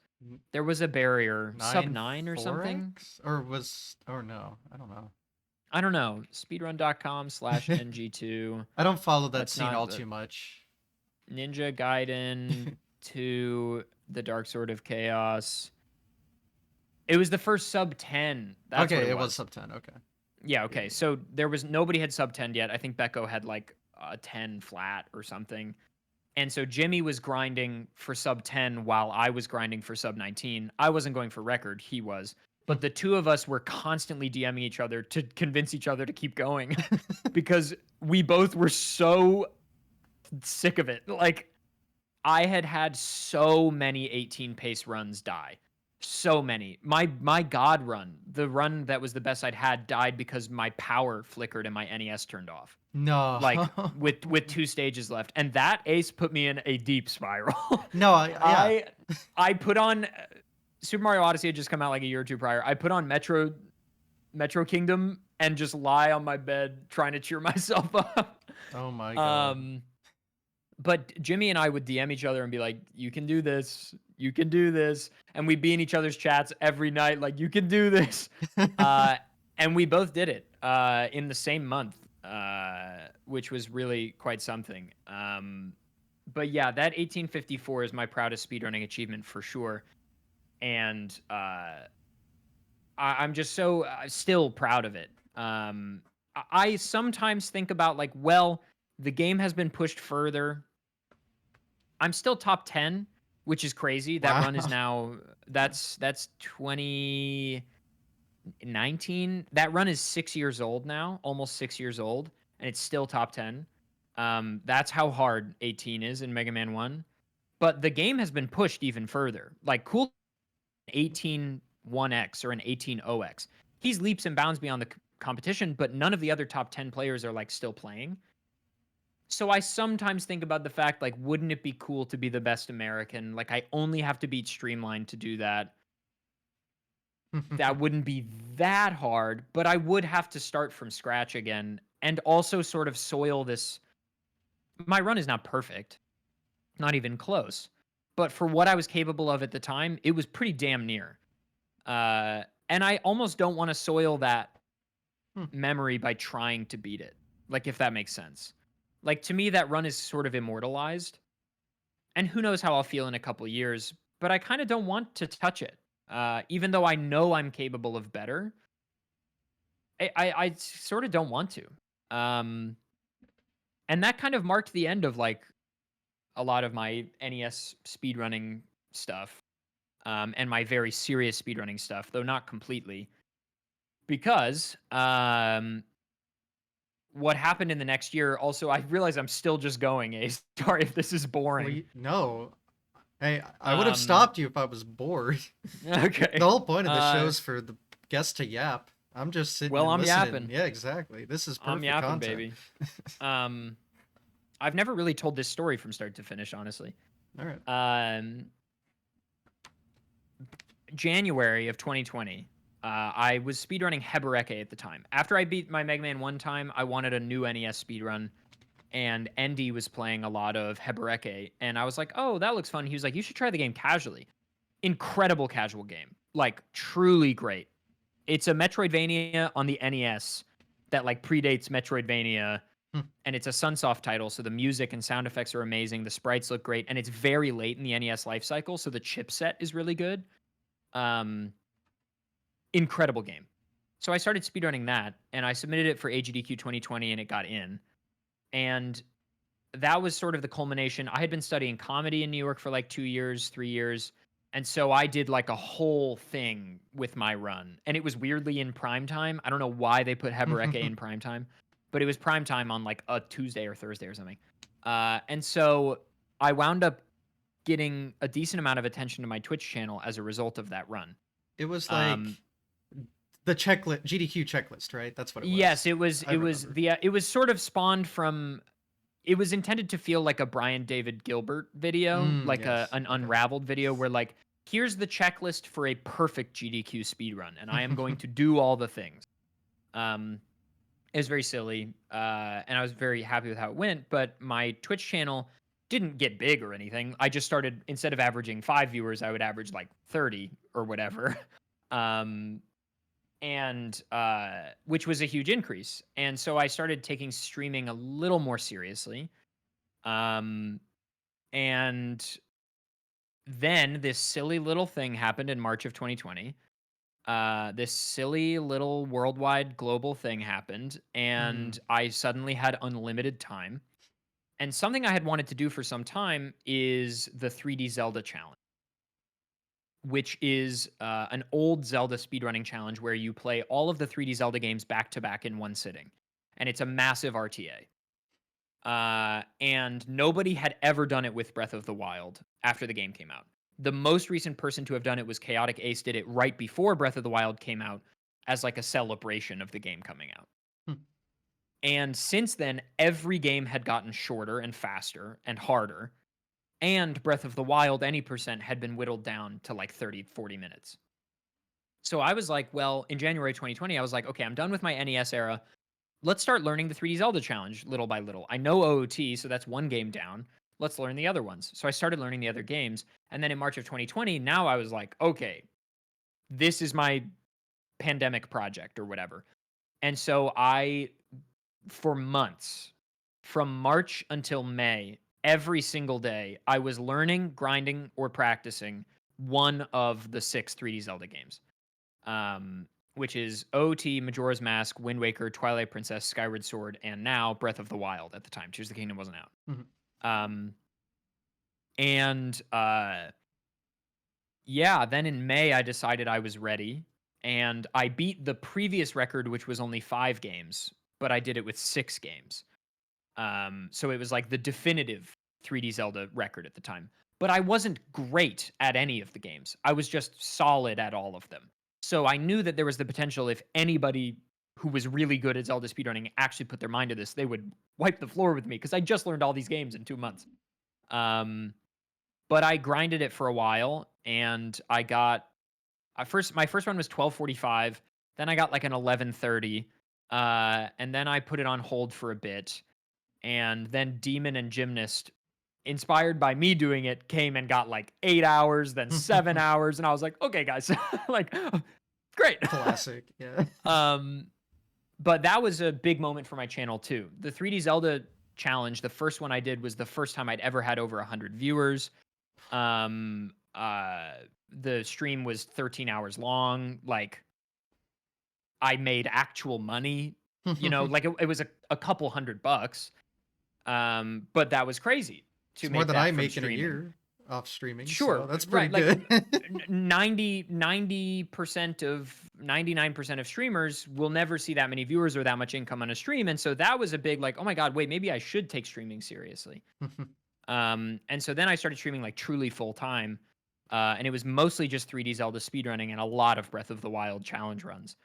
There was a barrier, sub 9 or something. 9-4X? Or no, I don't know. I don't know. Speedrun.com/NG2. I don't follow that That's scene not all the too much. Ninja Gaiden 2, The Dark Sword of Chaos. It was the first sub 10. That's Okay, what it was sub 10. Okay. Yeah, okay. So there was nobody had sub 10 yet. I think Becco had like a 10 flat or something. And so Jimmy was grinding for sub 10 while I was grinding for sub 19. I wasn't going for record, he was. But the two of us were constantly DMing each other to convince each other to keep going because we both were so sick of it. Like I had so many 18 pace runs die. So many. My God run, the run that was the best I'd had, died because my power flickered and my NES turned off. No. Like with 2 stages left, and that ace put me in a deep spiral. No, yeah. I put on Super Mario Odyssey had just come out like a year or two prior. I put on Metro Kingdom and just lie on my bed trying to cheer myself up. Oh my god. But Jimmy and I would DM each other and be like, "You can do this. You can do this." And we'd be in each other's chats every night like, "You can do this." And we both did it in the same month, which was really quite something. But yeah, that 1854 is my proudest speedrunning achievement for sure. And I'm just so still proud of it. I sometimes think about like, well, the game has been pushed further. I'm still top 10, which is crazy. That run is now that's 2019. That run is 6 years old now, almost 6 years old. and it's still top 10. That's how hard 18 is in Mega Man 1. But the game has been pushed even further. Like, cool 18 1X or an 18 0X. He's leaps and bounds beyond the competition, but none of the other top 10 players are like still playing. So I sometimes think about the fact, like, wouldn't it be cool to be the best American? Like, I only have to beat Streamline to do that. That wouldn't be that hard, but I would have to start from scratch again and also sort of soil this. My run is not perfect, not even close. But for what I was capable of at the time, it was pretty damn near. And I almost don't want to soil that memory by trying to beat it. Like, if that makes sense. Like, to me, that run is sort of immortalized. And who knows how I'll feel in a couple years, but I kind of don't want to touch it. Even though I know I'm capable of better, I sort of don't want to. And that kind of marked the end of like a lot of my NES speedrunning stuff, and my very serious speedrunning stuff, though not completely. Because what happened in the next year, also, I realize I'm still just going, Ace. Sorry if this is boring. No. Hey, I would have Um, stopped you if I was bored. The okay. whole point of the show is for the guest to yap. I'm just sitting Well, and I'm listening. yapping. Yeah, exactly. This is I'm perfect yapping, content. baby. Um, I've never really told this story from start to finish, honestly. All right. January of 2020, I was speedrunning Hebereke at the time. After I beat my Mega Man 1 time, I wanted a new NES speedrun, and Andy was playing a lot of Hebereke, and I was like, oh, that looks fun. He was like, you should try the game casually. Incredible casual game. Like, truly great. It's a Metroidvania on the NES that, like, predates Metroidvania, and it's a Sunsoft title, so the music and sound effects are amazing. The sprites look great, and it's very late in the NES life cycle, so the chipset is really good. Incredible game. So I started speedrunning that, and I submitted it for AGDQ 2020, and it got in. And that was sort of the culmination. I had been studying comedy in New York for like 2 years, 3 years. And so I did like a whole thing with my run. And it was weirdly in prime time. I don't know why they put Hebereke in prime time, but it was prime time on like a Tuesday or Thursday or something. And so I wound up getting a decent amount of attention to my Twitch channel as a result of that run. It was like the checklist, GDQ checklist, right? That's what it was. Yes, it was. I It was remember. the. It was sort of spawned from. It was intended to feel like a Brian David Gilbert video, like Yes. an Okay. unraveled video where like, here's the checklist for a perfect GDQ speedrun, and I am going to do all the things. It was very silly, and I was very happy with how it went. But my Twitch channel didn't get big or anything. I just started, instead of averaging 5 viewers, I would average like 30 or whatever. um, and which was a huge increase. And so I started taking streaming a little more seriously. And then this silly little thing happened in March of 2020. This silly little worldwide global thing happened, and I suddenly had unlimited time. And something I had wanted to do for some time is the 3D Zelda challenge, which is an old Zelda speedrunning challenge where you play all of the 3D Zelda games back to back in one sitting. And it's a massive RTA. And nobody had ever done it with Breath of the Wild after the game came out. The most recent person to have done it was Chaotic Ace, did it right before Breath of the Wild came out as like a celebration of the game coming out. And since then, every game had gotten shorter and faster and harder. And Breath of the Wild, any percent, had been whittled down to like 30, 40 minutes. So I was like, well, in January 2020, I was like, okay, I'm done with my NES era. Let's start learning the 3D Zelda challenge little by little. I know OOT, so that's one game down. Let's learn the other ones. So I started learning the other games. And then in March of 2020, now I was like, okay, this is my pandemic project or whatever. And so I, for months, from March until May, every single day, I was learning, grinding, or practicing one of the 6 3D Zelda games. Which is OOT, Majora's Mask, Wind Waker, Twilight Princess, Skyward Sword, and now Breath of the Wild at the time. Tears of the Kingdom wasn't out. And yeah, then in May, I decided I was ready. And I beat the previous record, which was only 5 games, but I did it with 6 games. So it was like the definitive 3D Zelda record at the time. But I wasn't great at any of the games. I was just solid at all of them. So I knew that there was the potential if anybody who was really good at Zelda speedrunning actually put their mind to this, they would wipe the floor with me because I just learned all these games in 2 months. But I grinded it for a while, and I got my first run was 12:45. Then I got like an 11:30, and then I put it on hold for a bit, and then Demon and Gymnast, inspired by me doing it, came and got like 8 hours, then 7 hours, and I was like, okay, guys, like, great. Classic, yeah. But that was a big moment for my channel too. The 3D Zelda challenge, the first one I did, was the first time I'd ever had over 100 viewers. The stream was 13 hours long. Like, I made actual money, like it was a couple $100. But that was crazy to It's make more than that I from make in a streaming. year off streaming. Sure, So that's pretty right. good. Like 99% of streamers will never see that many viewers or that much income on a stream. And so that was a big, like, oh my God, wait, maybe I should take streaming seriously. And so then I started streaming like truly full time. And it was mostly just 3D Zelda speedrunning and a lot of Breath of the Wild challenge runs.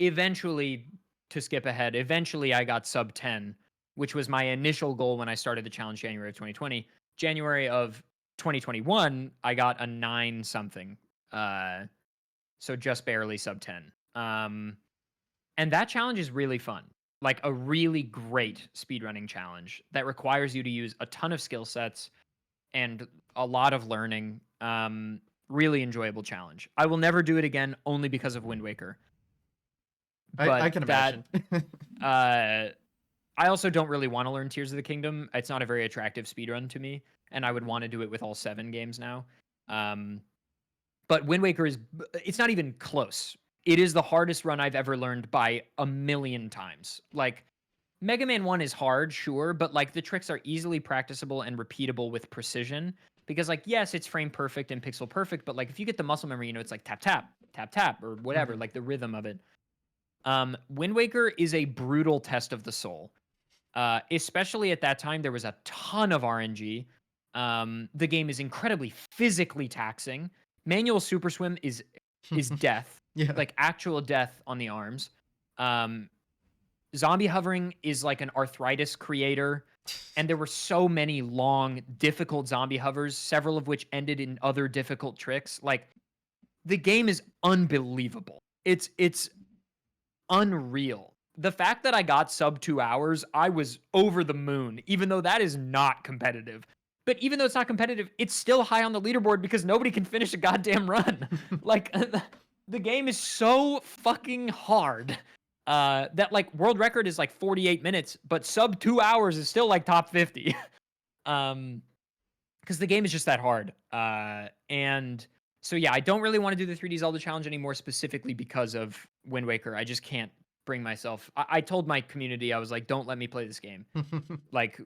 Eventually, to skip ahead, eventually I got sub 10, which was my initial goal when I started the challenge January of 2020. January of 2021, I got a 9 something. So just barely sub 10. And that challenge is really fun. Like a really great speedrunning challenge that requires you to use a ton of skill sets and a lot of learning. Really enjoyable challenge. I will never do it again only because of Wind Waker. I can imagine. I also don't really want to learn Tears of the Kingdom. It's not a very attractive speedrun to me, and I would want to do it with all 7 games now. But Wind Waker it's not even close. It is the hardest run I've ever learned by a million times. Like, Mega Man 1 is hard, sure, but like the tricks are easily practicable and repeatable with precision. Because, like, yes, it's frame perfect and pixel perfect, but like if you get the muscle memory, it's like tap, tap, tap, tap, or whatever, like the rhythm of it. Wind Waker is a brutal test of the soul. Especially at that time, there was a ton of RNG. The game is incredibly physically taxing. Manual Super Swim is death, Yeah. like actual death on the arms. Zombie hovering is like an arthritis creator, and there were so many long, difficult zombie hovers, several of which ended in other difficult tricks. Like, the game is unbelievable. It's unreal. The fact that I got sub 2 hours, I was over the moon, even though that is not competitive. But even though it's not competitive, it's still high on the leaderboard because nobody can finish a goddamn run. Like, the game is so fucking hard that, like, world record is like 48 minutes, but sub 2 hours is still like top 50. Because the game is just that hard. And so, yeah, I don't really want to do the 3D Zelda challenge anymore, specifically because of Wind Waker. I just can't bring myself. I told my community, I was like, don't let me play this game. Like,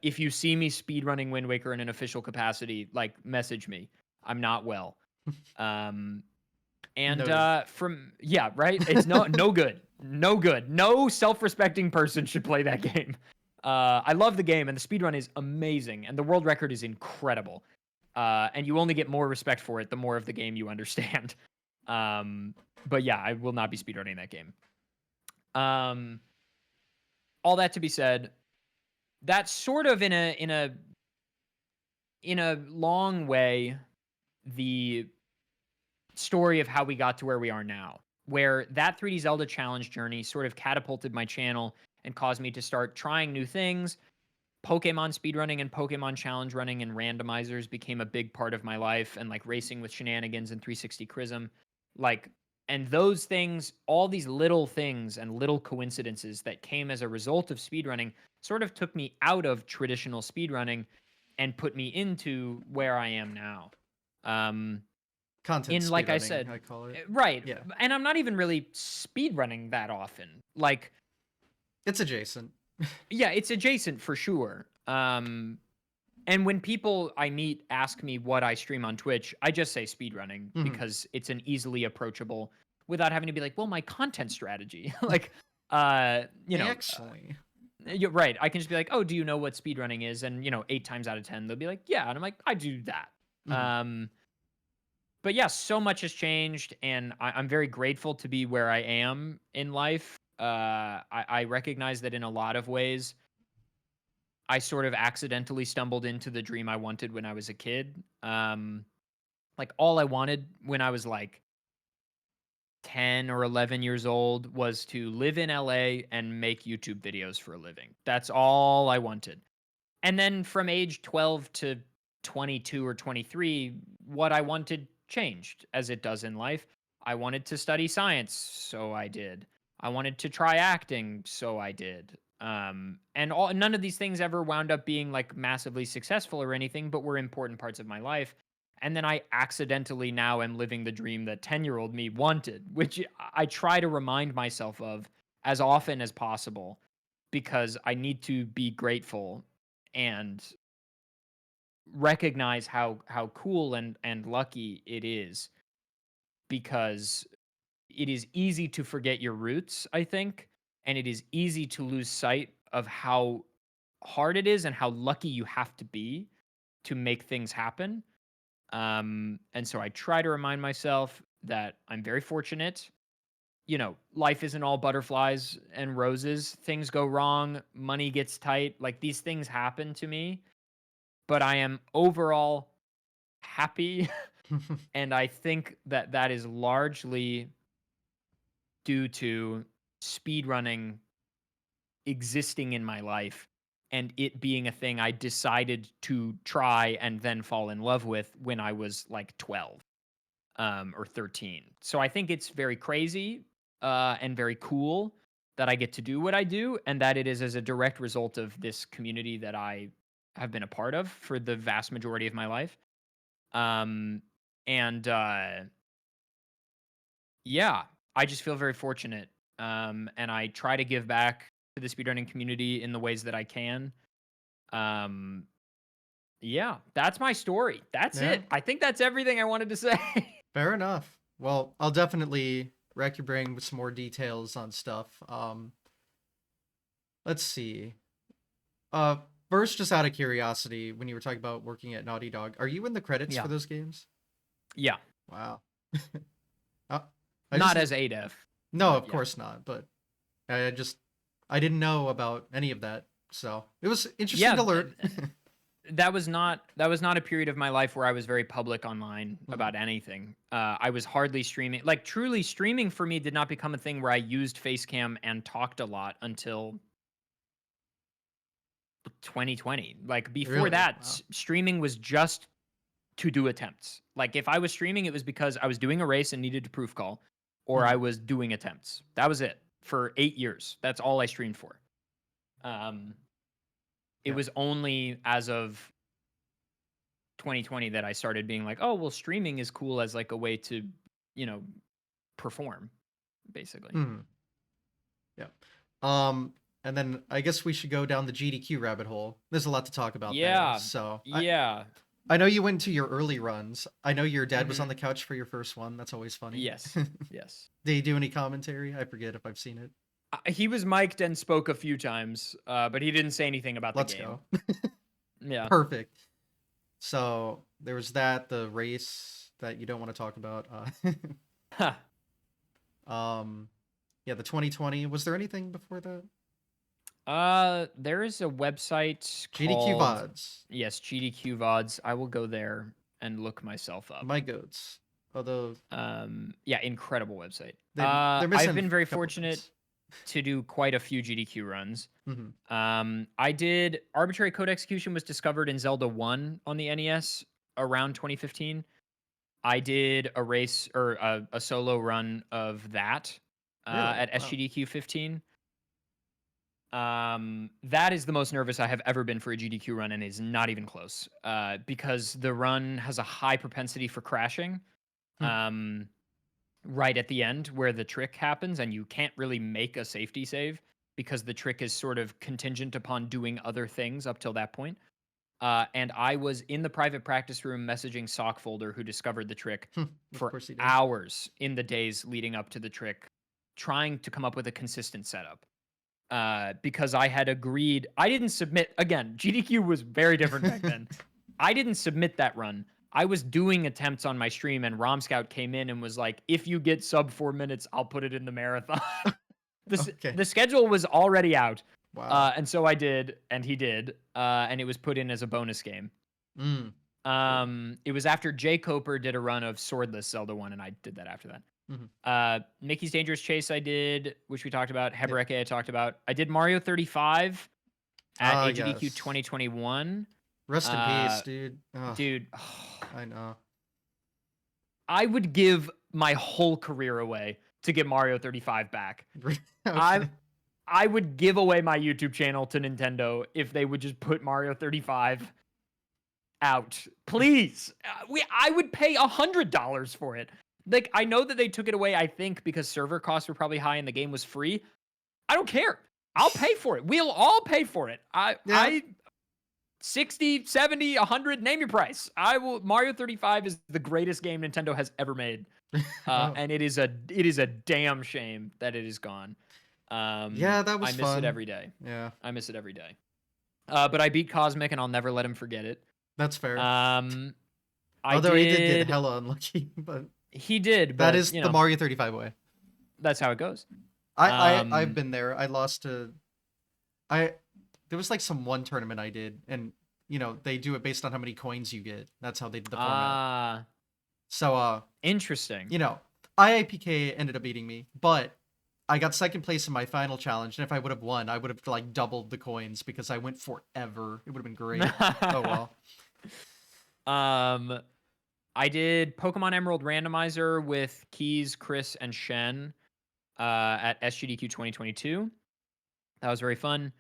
if you see me speedrunning Wind Waker in an official capacity, like, message me. I'm not well. Yeah, right? It's no good. No good. No self-respecting person should play that game. I love the game, and the speedrun is amazing, and the world record is incredible. And you only get more respect for it the more of the game you understand. But yeah, I will not be speedrunning that game. All that to be said, that's sort of in a long way the story of how we got to where we are now, where that 3D Zelda challenge journey sort of catapulted my channel and caused me to start trying new things. Pokemon speedrunning and Pokemon challenge running and randomizers became a big part of my life, and like racing with shenanigans and 360 Chrism. Like, and those things, all these little things and little coincidences that came as a result of speedrunning sort of took me out of traditional speedrunning and put me into where I am now. Content Like I speedrunning, said, I call it. right. Yeah. And I'm not even really speedrunning that often. Like, it's adjacent. Yeah, it's adjacent for sure. And when people I meet ask me what I stream on Twitch, I just say speedrunning because it's an easily approachable without having to be like, well, my content strategy, like, you know, Actually. you're right. I can just be like, oh, do you know what speedrunning is? And, 8 times out of 10, they'll be like, yeah. And I'm like, I do that. Mhm. Um, but yeah, so much has changed, and I'm very grateful to be where I am in life. I recognize that in a lot of ways, I sort of accidentally stumbled into the dream I wanted when I was a kid. Like all I wanted when I was like 10 or 11 years old was to live in LA and make YouTube videos for a living. That's all I wanted. And then from age 12 to 22 or 23, what I wanted changed as it does in life. I wanted to study science, so I did. I wanted to try acting, so I did. And none of these things ever wound up being like massively successful or anything, but were important parts of my life. And then I accidentally now am living the dream that 10-year-old me wanted, which I try to remind myself of as often as possible because I need to be grateful and recognize how cool and lucky it is because it is easy to forget your roots, I think, and it is easy to lose sight of how hard it is and how lucky you have to be to make things happen. And so I try to remind myself that I'm very fortunate. Life isn't all butterflies and roses. Things go wrong, money gets tight, like these things happen to me, but I am overall happy. And I think that that is largely due to speedrunning existing in my life and it being a thing I decided to try and then fall in love with when I was like 12 or 13. So I think it's very crazy and very cool that I get to do what I do and that it is as a direct result of this community that I have been a part of for the vast majority of my life. Um, and Yeah, I just feel very fortunate. And I try to give back to the speedrunning community in the ways that I can. Um, yeah, that's my story. That's Yeah, it. I think that's everything I wanted to say. fair enough. Well, I'll definitely rack your brain with some more details on stuff. Let's see. Uh, First, just out of curiosity, when you were talking about working at Naughty Dog, are you in the credits for Yeah. those games? Yeah, Wow. Uh, I just not as ADEF, no, but of yeah. course not. But I just I didn't know about any of that, so it was interesting Yeah, to learn. that was not a period of my life where I was very public online Mhm. about anything. I was hardly streaming. Like truly streaming for me did not become a thing where I used Facecam and talked a lot until 2020. Like before Really? that, Wow. streaming was just to do attempts. Like if I was streaming, it was because I was doing a race and needed to proof call, or I Mhm. was doing attempts. That was it for 8 years. That's all I streamed for. Um, it Yeah. was only as of 2020 that I started being like, oh, well, streaming is cool as like a way to, you know, perform, basically. Mhm. Yeah. Um, and then I guess we should go down the GDQ rabbit hole. There's a lot to talk about there. Yeah, So yeah. I know you went to your early runs. I know your dad was on Hmm. the couch for your first one. That's always funny. Yes, yes. Did he do any commentary? I forget if I've seen it. He was mic'd and spoke a few times, but he didn't say anything about the Let's game. go. Yeah. Perfect. So there was that, the race that you don't want to talk about. Um, yeah, the 2020. Was there anything before that? There is a website GDQ called, VODs. yes, GDQ VODs. I will go there and look myself up. My goats. Although Yeah, incredible website. they're I've missing been very a couple fortunate things. to do quite a few GDQ runs. Hmm. I did Arbitrary Code Execution was discovered in Zelda 1 on the NES around 2015. I did a race or a solo run of that Really? at Wow. SGDQ 15. That is the most nervous I have ever been for a GDQ run and is not even close. Because the run has a high propensity for crashing. Hmm. Um, right at the end where the trick happens and you can't really make a safety save because the trick is sort of contingent upon doing other things up till that point. And I was in the private practice room messaging Sock Folder, who discovered the trick, Of for course he did. hours in the days leading up to the trick, trying to come up with a consistent setup. Because I had agreed, I didn't submit. Again, GDQ was very different back then. I didn't submit that run. I was doing attempts on my stream, and RomScout came in and was like, "If you get sub 4 minutes, I'll put it in the marathon." Okay. The schedule was already out, Wow. and so I did, and he did, and it was put in as a bonus game. Mm. Good. It was after Jay Coper did a run of Swordless Zelda 1, and I did that after that. Mhm. Mickey's Dangerous Chase I did, which we talked about. Yep. Hebereke I talked about. I did Mario 35 at Ah, AGDQ yes. 2021. Rest in peace, Uh, dude. Oh, dude, I know. I would give my whole career away to get Mario 35 back. I Okay. I would give away my YouTube channel to Nintendo if they would just put Mario 35 out. Please. I would pay $100 for it. Like, I know that they took it away, I think, because server costs were probably high and the game was free. I don't care. I'll pay for it. We'll all pay for it. Yeah. 60, 70, 100, name your price. I will. Mario 35 is the greatest game Nintendo has ever made. Oh. And it is a damn shame that it is gone. Yeah, that I was miss it fun. every day. Yeah, I miss it every day. But I beat Cosmic, and I'll never let him forget it. that's fair. Um, I Although he did get did. hella unlucky, but He did, that but is the Mario 35 way. that's how it goes. I've Um, been there. I lost to I there was like some one tournament I did, and they do it based on how many coins you get. That's how they did the format. ah, So interesting. IIPK ended up beating me, but I got second place in my final challenge, and if I would have won, I would have like doubled the coins because I went forever. It would have been great. Oh well. um, I did Pokemon Emerald Randomizer with Keys, Chris, and Shen at SGDQ 2022. That was very fun.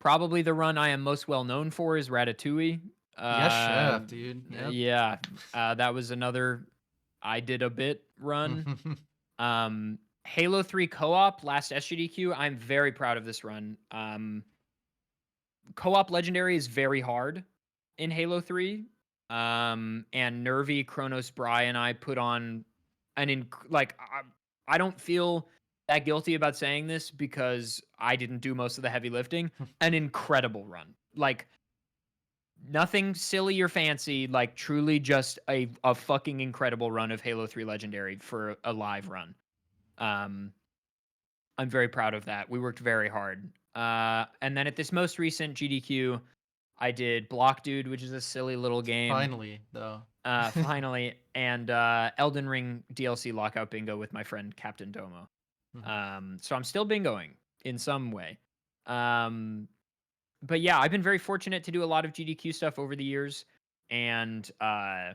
Probably the run I am most well known for is Ratatouille. Yes, Uh, chef, dude. Yep. yeah, that was another I did a bit run. Halo 3 co-op last SGDQ. I'm very proud of this run. Co-op legendary is very hard in Halo 3. And Nervy, Kronos, Bry, and I put on I don't feel that guilty about saying this because I didn't do most of the heavy lifting. An incredible run. Like, nothing silly or fancy, like truly just a fucking incredible run of Halo 3 Legendary for a live run. I'm very proud of that. We worked very hard. And then at this most recent GDQ, I did Block Dude, which is a silly little game. Finally, though. Finally, and Elden Ring DLC Lockout Bingo with my friend Captain Domo. So I'm still bingoing in some way. But yeah, I've been very fortunate to do a lot of GDQ stuff over the years, and I've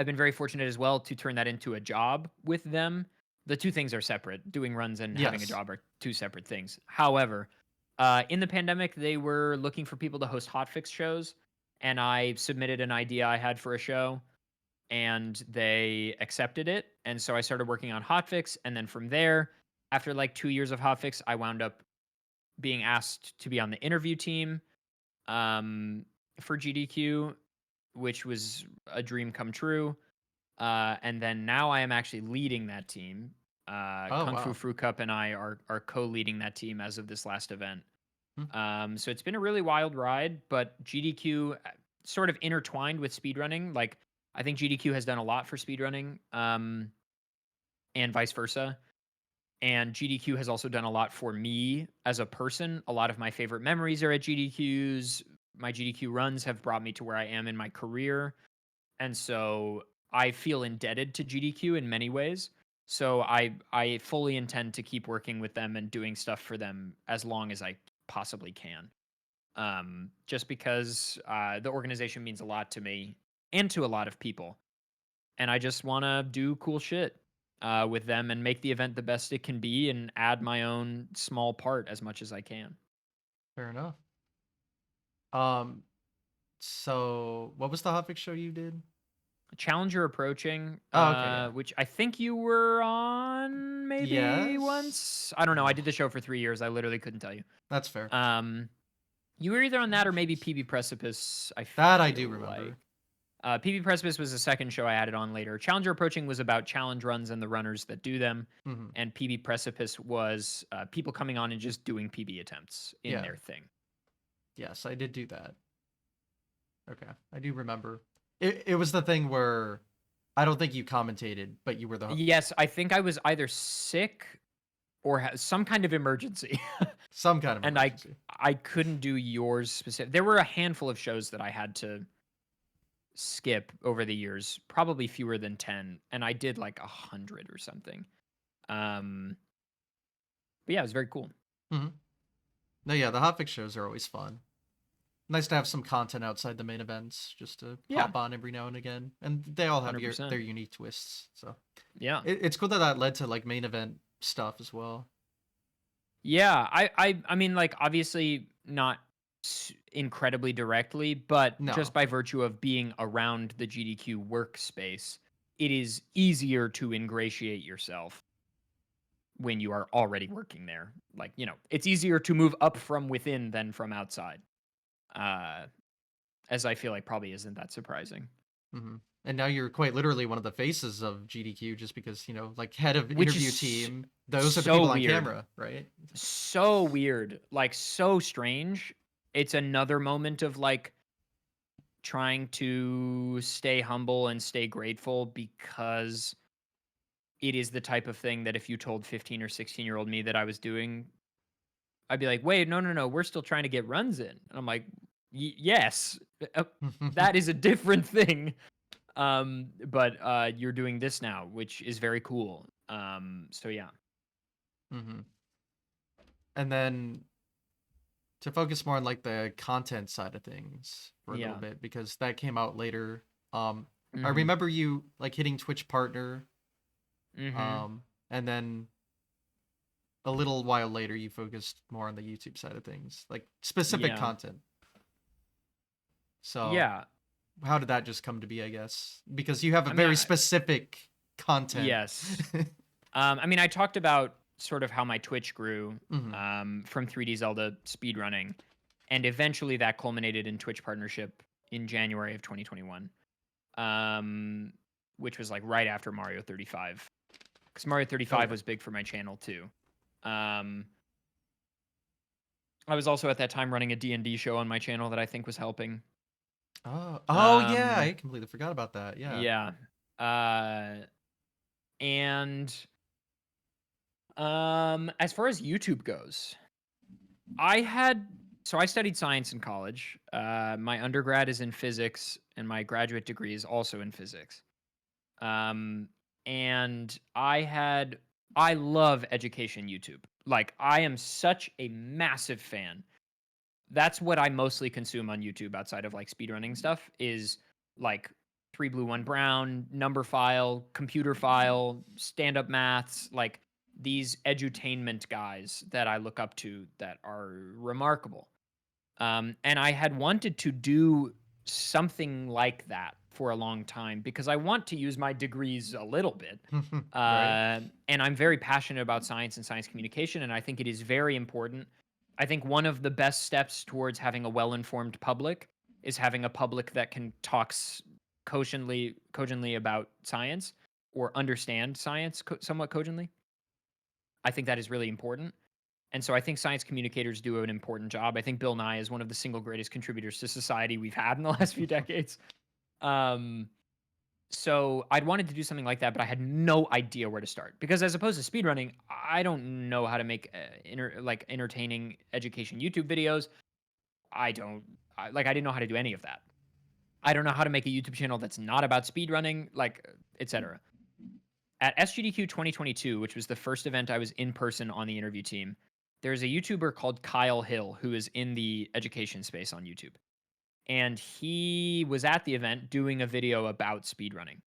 been very fortunate as well to turn that into a job with them. The two things are separate. Doing runs and having a Yes. job are two separate things. However, in the pandemic, they were looking for people to host hotfix shows, and I submitted an idea I had for a show, and they accepted it. And so I started working on hotfix, and then from there, after like 2 years of hotfix, I wound up being asked to be on the interview team for GDQ, which was a dream come true. And then now I am actually leading that team. Oh Kung Fu wow. Fruit Cup and I are co-leading that team as of this last event. Hmm. So it's been a really wild ride, but GDQ sort of intertwined with speedrunning. Like, I think GDQ has done a lot for speedrunning, and vice versa. And GDQ has also done a lot for me as a person. A lot of my favorite memories are at GDQs. My GDQ runs have brought me to where I am in my career. And so I feel indebted to GDQ in many ways. So I fully intend to keep working with them and doing stuff for them as long as I possibly can. Just because the organization means a lot to me and to a lot of people. And I just want to do cool shit with them and make the event the best it can be and add my own small part as much as I can. Fair enough. Um, so what was the hotfix show you did? Challenger approaching, Oh, okay, yeah. which I think you were on maybe Yes. once. I don't know. I Oh, did the show for 3 years. I literally couldn't tell you. that's fair. Um, You were either on that or maybe PB Precipice. I That I do feel like. remember. PB Precipice was the second show I added on later. Challenger Approaching was about challenge runs and the runners that do them. Hmm. And PB Precipice was people coming on and just doing PB attempts in Yeah. their thing. Yes, I did do that. Okay, I do remember. It was the thing where I don't think you commentated, but you were the Yes, I think I was either sick or some kind of emergency. some kind of And emergency. I couldn't do yours specific. There were a handful of shows that I had to skip over the years, probably fewer than 10, and I did like 100 or something. Um but yeah, it was very cool. Hmm. No, yeah, the hotfix shows are always fun. Nice to have some content outside the main events, just to Yeah, pop on every now and again, and they all have 100%. their unique twists. So Yeah. it's cool that that led to like main event stuff as well. Yeah, I mean, like, obviously not incredibly directly, but just No. by virtue of being around the GDQ workspace, it is easier to ingratiate yourself when you are already working there. Like, it's easier to move up from within than from outside. Uh, as I feel like probably isn't that surprising. Hmm. And now you're quite literally one of the faces of GDQ, just because like head of Which interview is team. Those are the so people on weird. camera, right? So weird. Like, so strange. It's another moment of like trying to stay humble and stay grateful because it is the type of thing that if you told 15 or 16-year-old me that I was doing, I'd be like, wait, no, we're still trying to get runs in. And I'm like, yes, that is a different thing. But you're doing this now, which is very cool. So yeah. Hmm. And then to focus more on like the content side of things for a little Yeah. bit, because that came out later. I Mm-hmm. remember you like hitting Twitch partner, Mm-hmm. and then a little while later you focused more on the YouTube side of things, like specific Yeah. content. So Yeah. how did that just come to be, I guess? Because you have a I mean, very specific content. yes. I mean, I talked about sort of how my Twitch grew Hmm. from 3D Zelda speedrunning, and eventually that culminated in Twitch partnership in January of 2021, which was like right after Mario 35, because Mario 35 Okay. was big for my channel too. Um, I was also at that time running a D&D show on my channel that I think was helping. Oh yeah, I Um, completely forgot about that. Yeah. yeah. Uh, and as far as YouTube goes, I had I studied science in college. My undergrad is in physics, and my graduate degree is also in physics. Um, and I love education YouTube. Like, I am such a massive fan. That's what I mostly consume on YouTube outside of like speedrunning stuff is like three blue, one brown, number file, computer file, stand up maths, like these edutainment guys that I look up to that are remarkable. And I had wanted to do something like that for a long time because I want to use my degrees a little bit. Right. And I'm very passionate about science and science communication, and I think it is very important. I think one of the best steps towards having a well-informed public is having a public that can talk cogently about science or understand science somewhat cogently. I think that is really important. And so I think science communicators do an important job. I think Bill Nye is one of the single greatest contributors to society we've had in the last few decades. Um, so I'd wanted to do something like that, but I had no idea where to start because as opposed to speedrunning, I don't know how to make entertaining education YouTube videos. I didn't know how to do any of that. I don't know how to make a YouTube channel that's not about speedrunning, like etc. At SGDQ 2022, which was the first event I was in person on the interview team, there's a YouTuber called Kyle Hill who is in the education space on YouTube. And he was at the event doing a video about speedrunning.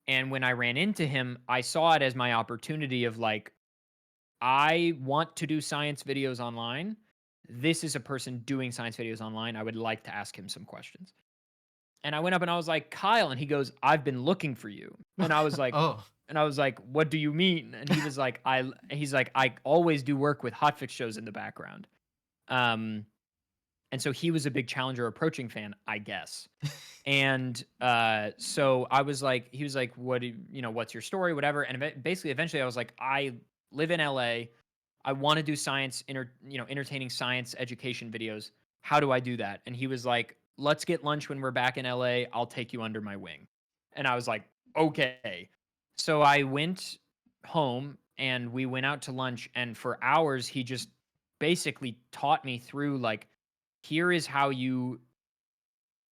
And when I ran into him, I saw it as my opportunity of like, I want to do science videos online. This is a person doing science videos online. I would like to ask him some questions. And I went up and I was like, Kyle, and he goes, I've been looking for you. Oh. And I was like, what do you mean? And he was like, I always do work with hotfix shows in the background. Um, And so he was a big Challenger approaching fan, I guess. And so I was like, he was like, what do you know, what's your story, whatever. And basically, eventually, I was like, I live in LA. I want to do science, entertaining science education videos. How do I do that? And he was like, let's get lunch when we're back in LA. I'll take you under my wing. And I was like, okay. So I went home and we went out to lunch. And for hours, he just basically taught me through like, here is how you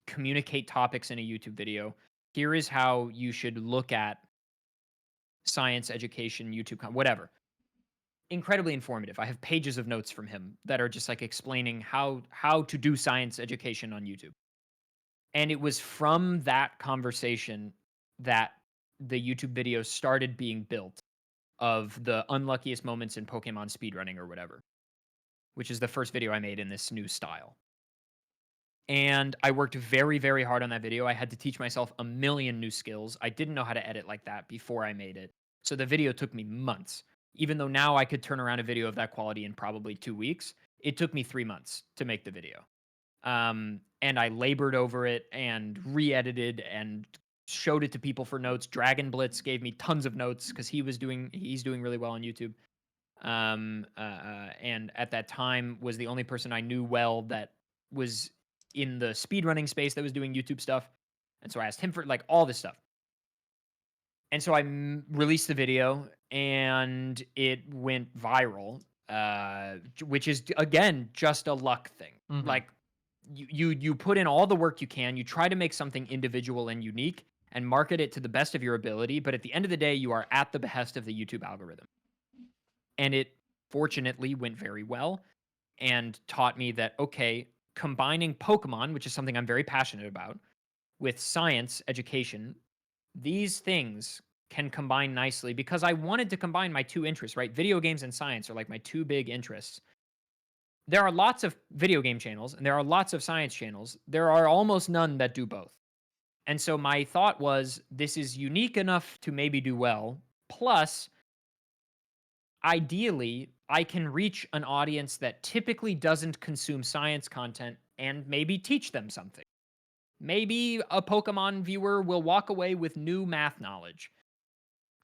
communicate topics in a YouTube video. Here is how you should look at science education, whatever. Incredibly informative. I have pages of notes from him that are just like explaining how to do science education on YouTube. And it was from that conversation that the YouTube videos started being built of the unluckiest moments in Pokemon speedrunning or whatever, which is the first video I made in this new style. And I worked very, very hard on that video. I had to teach myself a million new skills. I didn't know how to edit like that before I made it. So the video took me months. Even though now I could turn around a video of that quality in probably 2 weeks, it took me 3 months to make the video. And I labored over it and re-edited and showed it to people for notes. Dragon Blitz gave me tons of notes because he's doing really well on YouTube. And at that time was the only person I knew well that was in the speedrunning space that was doing YouTube stuff. And so I asked him for like all this stuff. And so I released the video and it went viral, which is again just a luck thing. Mhm. Like you put in all the work you can, you try to make something individual and unique and market it to the best of your ability, but at the end of the day you are at the behest of the YouTube algorithm. And it fortunately went very well and taught me that okay, combining Pokemon, which is something I'm very passionate about, with science education, these things can combine nicely because I wanted to combine my two interests, right? Video games and science are like my two big interests. There are lots of video game channels and there are lots of science channels. There are almost none that do both. And so my thought was this is unique enough to maybe do well. Plus, ideally, I can reach an audience that typically doesn't consume science content and maybe teach them something. Maybe a Pokemon viewer will walk away with new math knowledge.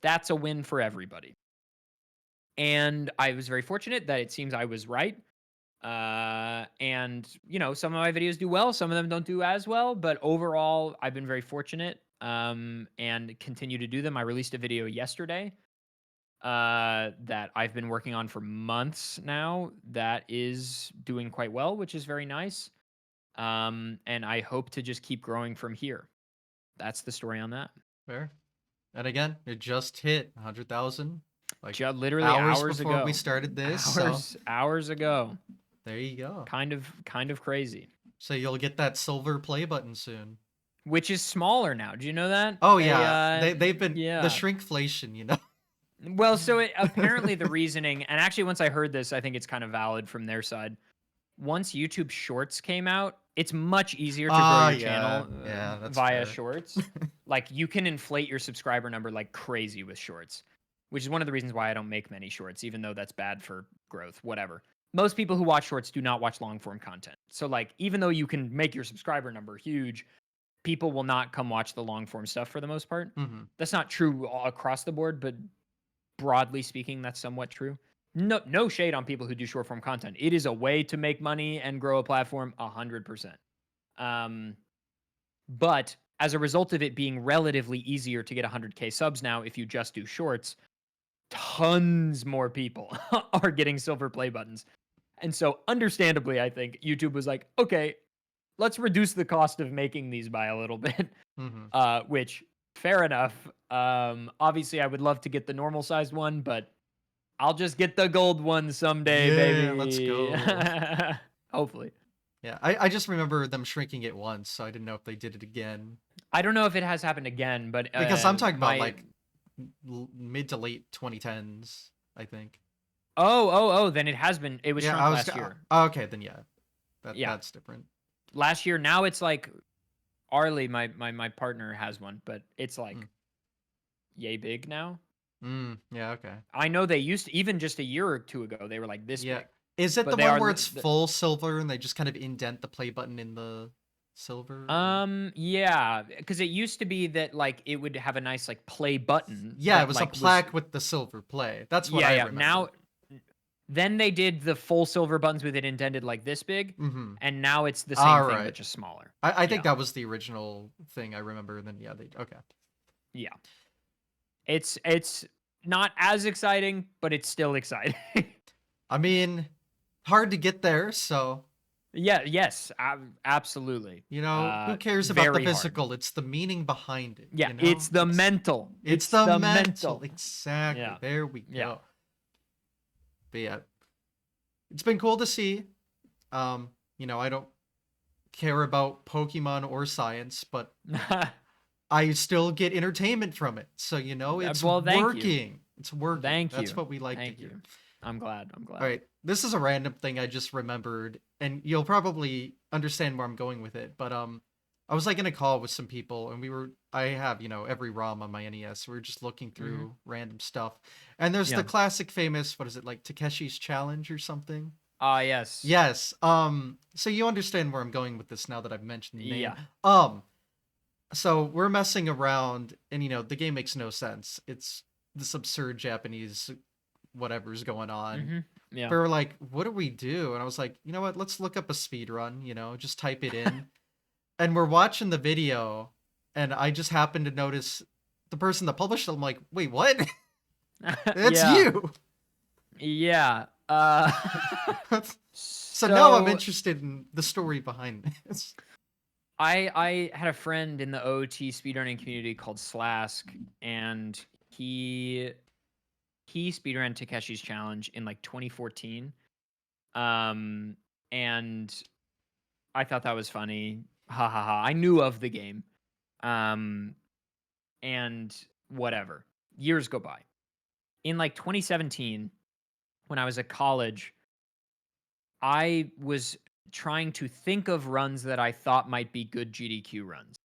That's a win for everybody. And I was very fortunate that it seems I was right. And, some of my videos do well, some of them don't do as well, but overall, I've been very fortunate and continue to do them. I released a video yesterday that I've been working on for months now that is doing quite well, which is very nice. And I hope to just keep growing from here. That's the story on that. Fair. And again, it just hit 100,000 like Literally hours hours before ago. we started this. Hours ago. There you go. Kind of crazy. So you'll get that silver play button soon. Which is smaller now. Do you know that? Oh yeah, they've been the yeah. shrinkflation. Well, so apparently the reasoning, and actually once I heard this, I think it's kind of valid from their side. Once YouTube Shorts came out, it's much easier to grow your channel via fair. Shorts. Like you can inflate your subscriber number like crazy with Shorts, which is one of the reasons why I don't make many Shorts, even though that's bad for growth, whatever. Most people who watch Shorts do not watch long form content. So like, even though you can make your subscriber number huge, people will not come watch the long form stuff for the most part. Mm-hmm. That's not true across the board, but broadly speaking, that's somewhat true. No shade on people who do short form content. It is a way to make money and grow a platform 100%. But as a result of it being relatively easier to get 100K subs now, if you just do shorts, tons more people are getting silver play buttons. And so understandably, I think YouTube was like, okay, let's reduce the cost of making these by a little bit, which fair enough. Obviously, I would love to get the normal sized one, but I'll just get the gold one someday, baby. Let's go. Hopefully. Yeah, I just remember them shrinking it once, so I didn't know if they did it again. I don't know if it has happened again, but because I'm talking about like mid to late 2010s, I think. Oh, then it has been. It was shrunk last year. Okay, then yeah. That's different. Last year, now it's like Arlie, my partner, has one, but it's like yay big now. Yeah, okay. I know they used to, even just a year or two ago, they were like this big. Is it but the they one are where it's full silver and they just kind of indent the play button in the silver? Yeah, because it used to be that like it would have a nice like play button Yeah, it that was a like was plaque with the silver play. That's what yeah, I yeah. remember. Now then they did the full silver buttons with it indented like this big, Mm-hmm. and now it's the same All thing but right. just smaller. I think Yeah. that was the original thing I remember. And then yeah, they okay. Yeah. It's not as exciting, but it's still exciting. I mean, hard to get there, so Yeah, yes, absolutely. who cares about the Very hard. physical? It's the meaning behind it, Yeah, it's the mental. It's It's the the mental. mental. Exactly. Yeah. There we Yeah. go. But yeah, it's been cool to see. I don't care about Pokemon or science, but I still get entertainment from it. So, it's Well, thank you. working. It's working. Thank That's you. what we like to Thank hear. you. I'm glad. I'm glad. All right. This is a random thing I just remembered, and you'll probably understand where I'm going with it. But I was like in a call with some people, and I have, every ROM on my NES. We were just looking through random stuff. And there's the classic famous, what is it, like Takeshi's Challenge or something? Ah, yes. Yes. So you understand where I'm going with this now that I've mentioned the name. Yeah. So we're messing around, and the game makes no sense. It's this absurd Japanese whatever's going on. Yeah. But we're like, what do we do? And I was like, you know what? Let's look up a speed run. Just type it in. And we're watching the video, and I just happened to notice the person that published it. I'm like, wait, what? That's you. Yeah. So now I'm interested in the story behind this. I had a friend in the OT speedrunning community called Slask, and he speedran Takeshi's Challenge in like 2014. And I thought that was funny. Ha ha ha. I knew of the game. And whatever. Years go by. In like 2017, when I was at college, I was trying to think of runs that I thought might be good GDQ runs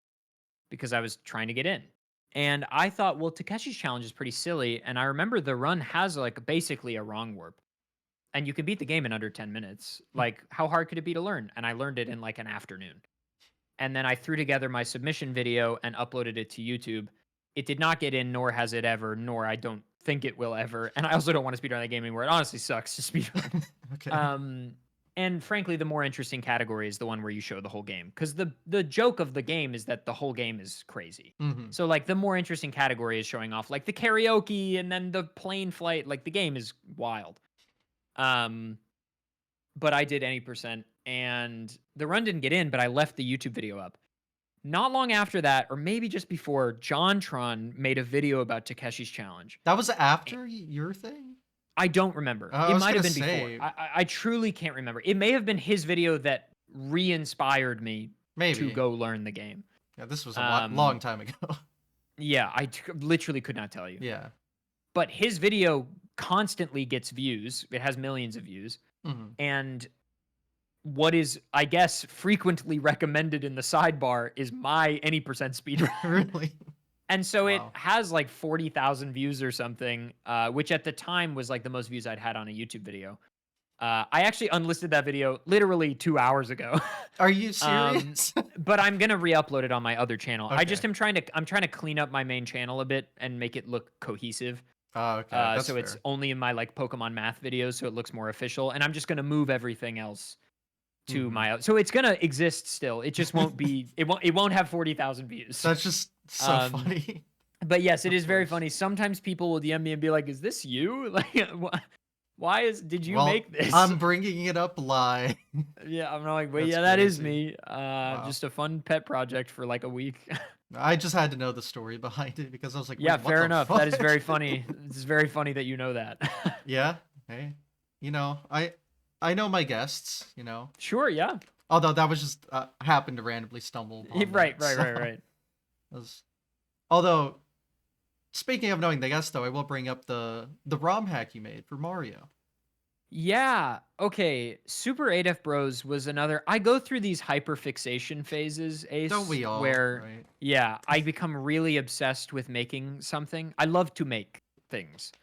because I was trying to get in. And I thought, well, Takeshi's Challenge is pretty silly. And I remember the run has like basically a wrong warp. And you can beat the game in under 10 minutes. Like, how hard could it be to learn? And I learned it in like an afternoon. And then I threw together my submission video and uploaded it to YouTube. It did not get in, nor has it ever, nor I don't think it will ever. And I also don't want to speedrun that game anymore. It honestly sucks to speedrun. Okay. And frankly, the more interesting category is the one where you show the whole game. Because the joke of the game is that the whole game is crazy. So like the more interesting category is showing off like the karaoke and then the plane flight. Like the game is wild. But I did any percent, and the run didn't get in, but I left the YouTube video up. Not long after that, or maybe just before, JonTron made a video about Takeshi's Challenge. That was after your thing? I don't remember. It might have been before. I truly can't remember. It may have been his video that re-inspired me to go learn the game. Yeah, this was a long time ago. Yeah, I literally could not tell you. Yeah. But his video constantly gets views. It has millions of views. And what is, I guess, frequently recommended in the sidebar is my any percent speedrun. Really? And so it has like 40,000 views or something, which at the time was like the most views I'd had on a YouTube video. I actually unlisted that video literally 2 hours ago. Are you serious? But I'm gonna re-upload it on my other channel. Okay. I'm trying to clean up my main channel a bit and make it look cohesive. Oh, okay. That's so fair. It's only in my like Pokemon math videos, so it looks more official. And I'm just gonna move everything else to my. So it's gonna exist still. It just won't be. It won't have 40,000 views. That's just so funny. But yes, it is very funny. Sometimes people will DM me and be like, "Is this you? Like, why did you make this?" I'm bringing it up live. Yeah, I'm not like, wait, yeah, that is me. Just a fun pet project for like a week. I just had to know the story behind it because I was like, yeah, fair enough. Fuck? That is very funny. It's very funny that you know that. Yeah. Hey, I know my guests. Sure. Yeah. Although that was just happened to randomly stumble upon right. Although, speaking of knowing the guests, though, I will bring up the ROM hack you made for Mario. Yeah. Okay. Super ADEF Bros was another. I go through these hyperfixation phases, Ace. Don't we all? Where, right? Yeah, I become really obsessed with making something. I love to make things.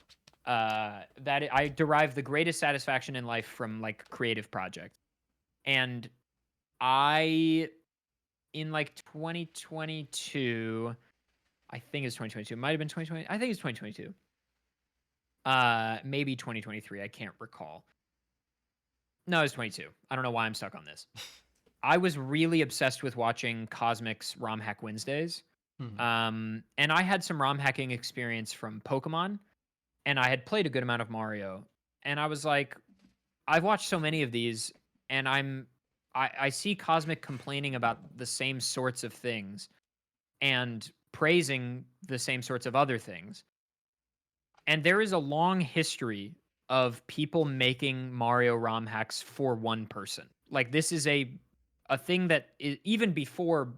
that I derive the greatest satisfaction in life from like creative projects. And I in like 2022, I think it's 2022. It might have been 2020. I think it's 2022. Maybe 2023. I can't recall. No, it's 22. I don't know why I'm stuck on this. I was really obsessed with watching Cosmic's ROM Hack Wednesdays. Mhm. And I had some ROM hacking experience from Pokemon, and I had played a good amount of Mario. And I was like, I've watched so many of these, and I see Cosmic complaining about the same sorts of things and praising the same sorts of other things. And there is a long history of people making Mario ROM hacks for one person. Like this is a thing that even before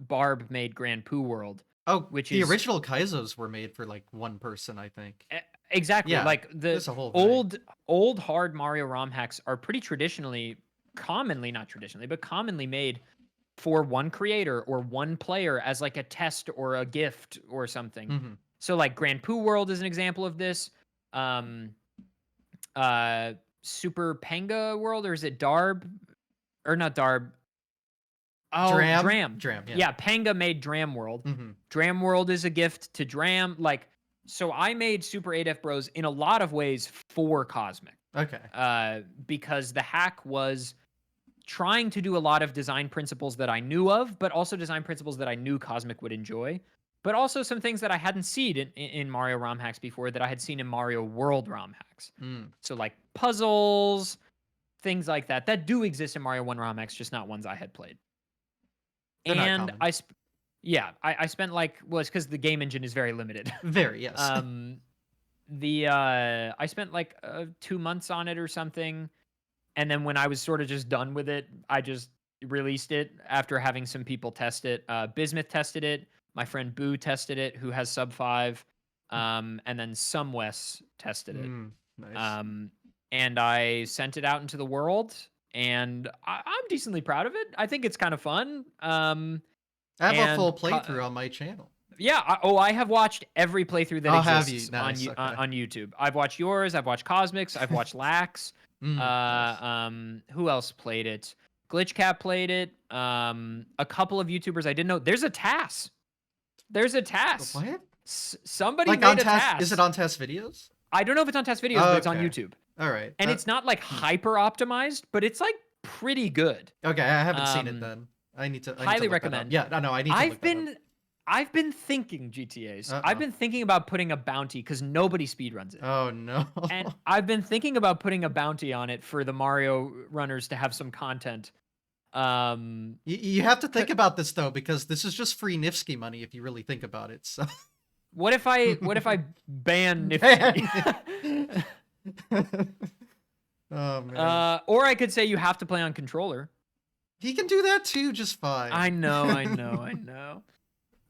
Barb made Grand Poo World, Oh, which the is original Kaizos were made for like one person, I think. exactly Yeah, like the there's a whole thing. old hard Mario ROM hacks are pretty commonly not traditionally, but commonly made for one creator or one player as like a test or a gift or something. Hmm. So like Grand Poo World is an example of this. Um, uh, Super Panga World, or is it Darb or not Darb? Oh, Dram. Dram, yeah. Yeah, Panga made Dram World. Hmm. Dram World is a gift to Dram. Like, so I made Super ADEF Bros in a lot of ways for Cosmic. Okay. Because the hack was trying to do a lot of design principles that I knew of, but also design principles that I knew Cosmic would enjoy, but also some things that I hadn't seen in Mario ROM hacks before that I had seen in Mario World ROM hacks. Mm. So like puzzles, things like that that do exist in Mario 1 ROM hacks, just not ones I had played. They're not And common. I spent like, well, it's because the game engine is very limited. Very, yes. I spent like 2 months on it or something, and then when I was sort of just done with it, I just released it after having some people test it. Bismuth tested it, my friend Boo tested it, who has sub 5, and then Sumwes tested it. Nice. And I sent it out into the world, and I'm decently proud of it. I think it's kind of fun. I have a And full playthrough on my channel. yeah, I have watched every playthrough that I'll have you. exists Nice. Okay. on YouTube. I've watched yours. I've watched Cosmics. I've watched Lax. Nice. Who else played it? Glitchcat played it. A couple of YouTubers I didn't know. There's a TAS. There's a TAS. What? Somebody Like on made a test? TAS. Is it on test videos? I don't know if it's on TAS videos, but it's on Okay. YouTube. All right. And it's not like hyper optimized, but it's like pretty good. Okay, I haven't seen it then. I need to Highly look that up. recommend. Yeah, no, I need to look that up. I've been thinking GTAs. I've Uh-oh. been thinking about putting a bounty because nobody speedruns it. Oh no. And I've been thinking about putting a bounty on it for the Mario runners to have some content. You have to think about this though, because this is just free Nifsky money if you really think about it. So what if I ban Nifty? Oh man. Or I could say you have to play on controller. He can do that too, just fine. I know.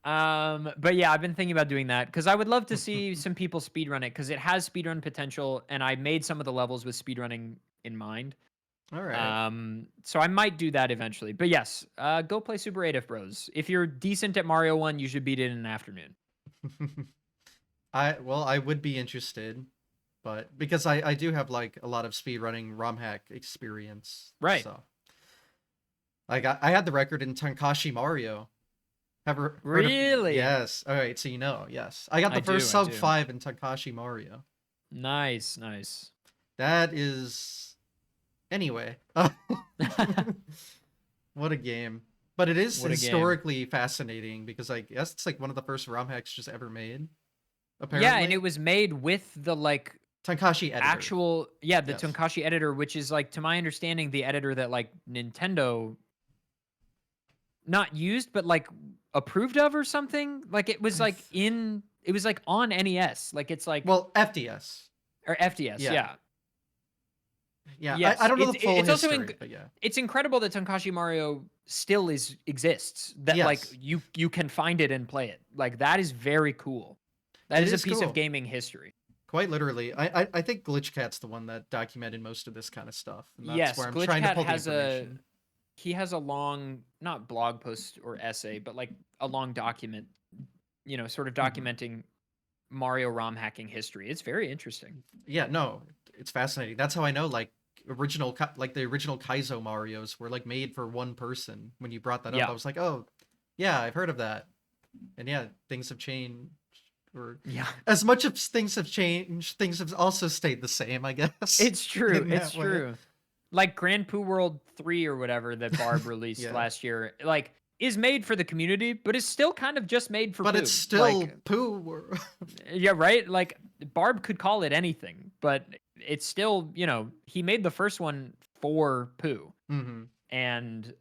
But yeah, I've been thinking about doing that because I would love to see some people speedrun it because it has speedrun potential, and I made some of the levels with speedrunning in mind. All right. So I might do that eventually. But yes, go play Super ADEF Bros. If you're decent at Mario 1, you should beat it in an afternoon. I would be interested, but because I do have like a lot of speedrunning ROM hack experience. Right. So I had the record in Tankashi Mario. Really? Yes. All right. So yes. I got the first sub 5 in Takashi Mario. Nice. That is. Anyway. What a game. But it is historically fascinating because I guess it's like one of the first ROM hacks just ever made. Apparently. Yeah, and it was made with the like Tankashi editor. The Tankashi editor, which is like, to my understanding, the editor that like Nintendo not used, but like approved of or something. Like it was like on NES. Like it's like, well, FDS or FDS. Yeah. Yes. I don't know the full history, but yeah. It's incredible that Tankashi Mario still exists. That like you can find it and play it. Like that is very cool. That is a piece of gaming history. Quite literally. I think Glitchcat's the one that documented most of this kind of stuff. And that's yes, where I'm Glitchcat trying to pull the information. He has a long, not blog post or essay, but like a long document, sort of documenting Mario ROM hacking history. It's very interesting. Yeah, no, it's fascinating. That's how I know like like the original Kaizo Marios were like made for one person. When you brought that up, I Yeah. was like, oh, yeah, I've heard of that. And yeah, things have changed. Or Yeah. as much as things have changed, things have also stayed the same, I guess. It's true. In It's that way. true. Like Grand Poo World 3 or whatever that Barb released Yeah. last year, like is made for the community, but is still kind of just made for But it's Pooh. Like still poo. yeah, right? Like Barb could call it anything, but it's still, he made the first one for Pooh. Mm-hmm. And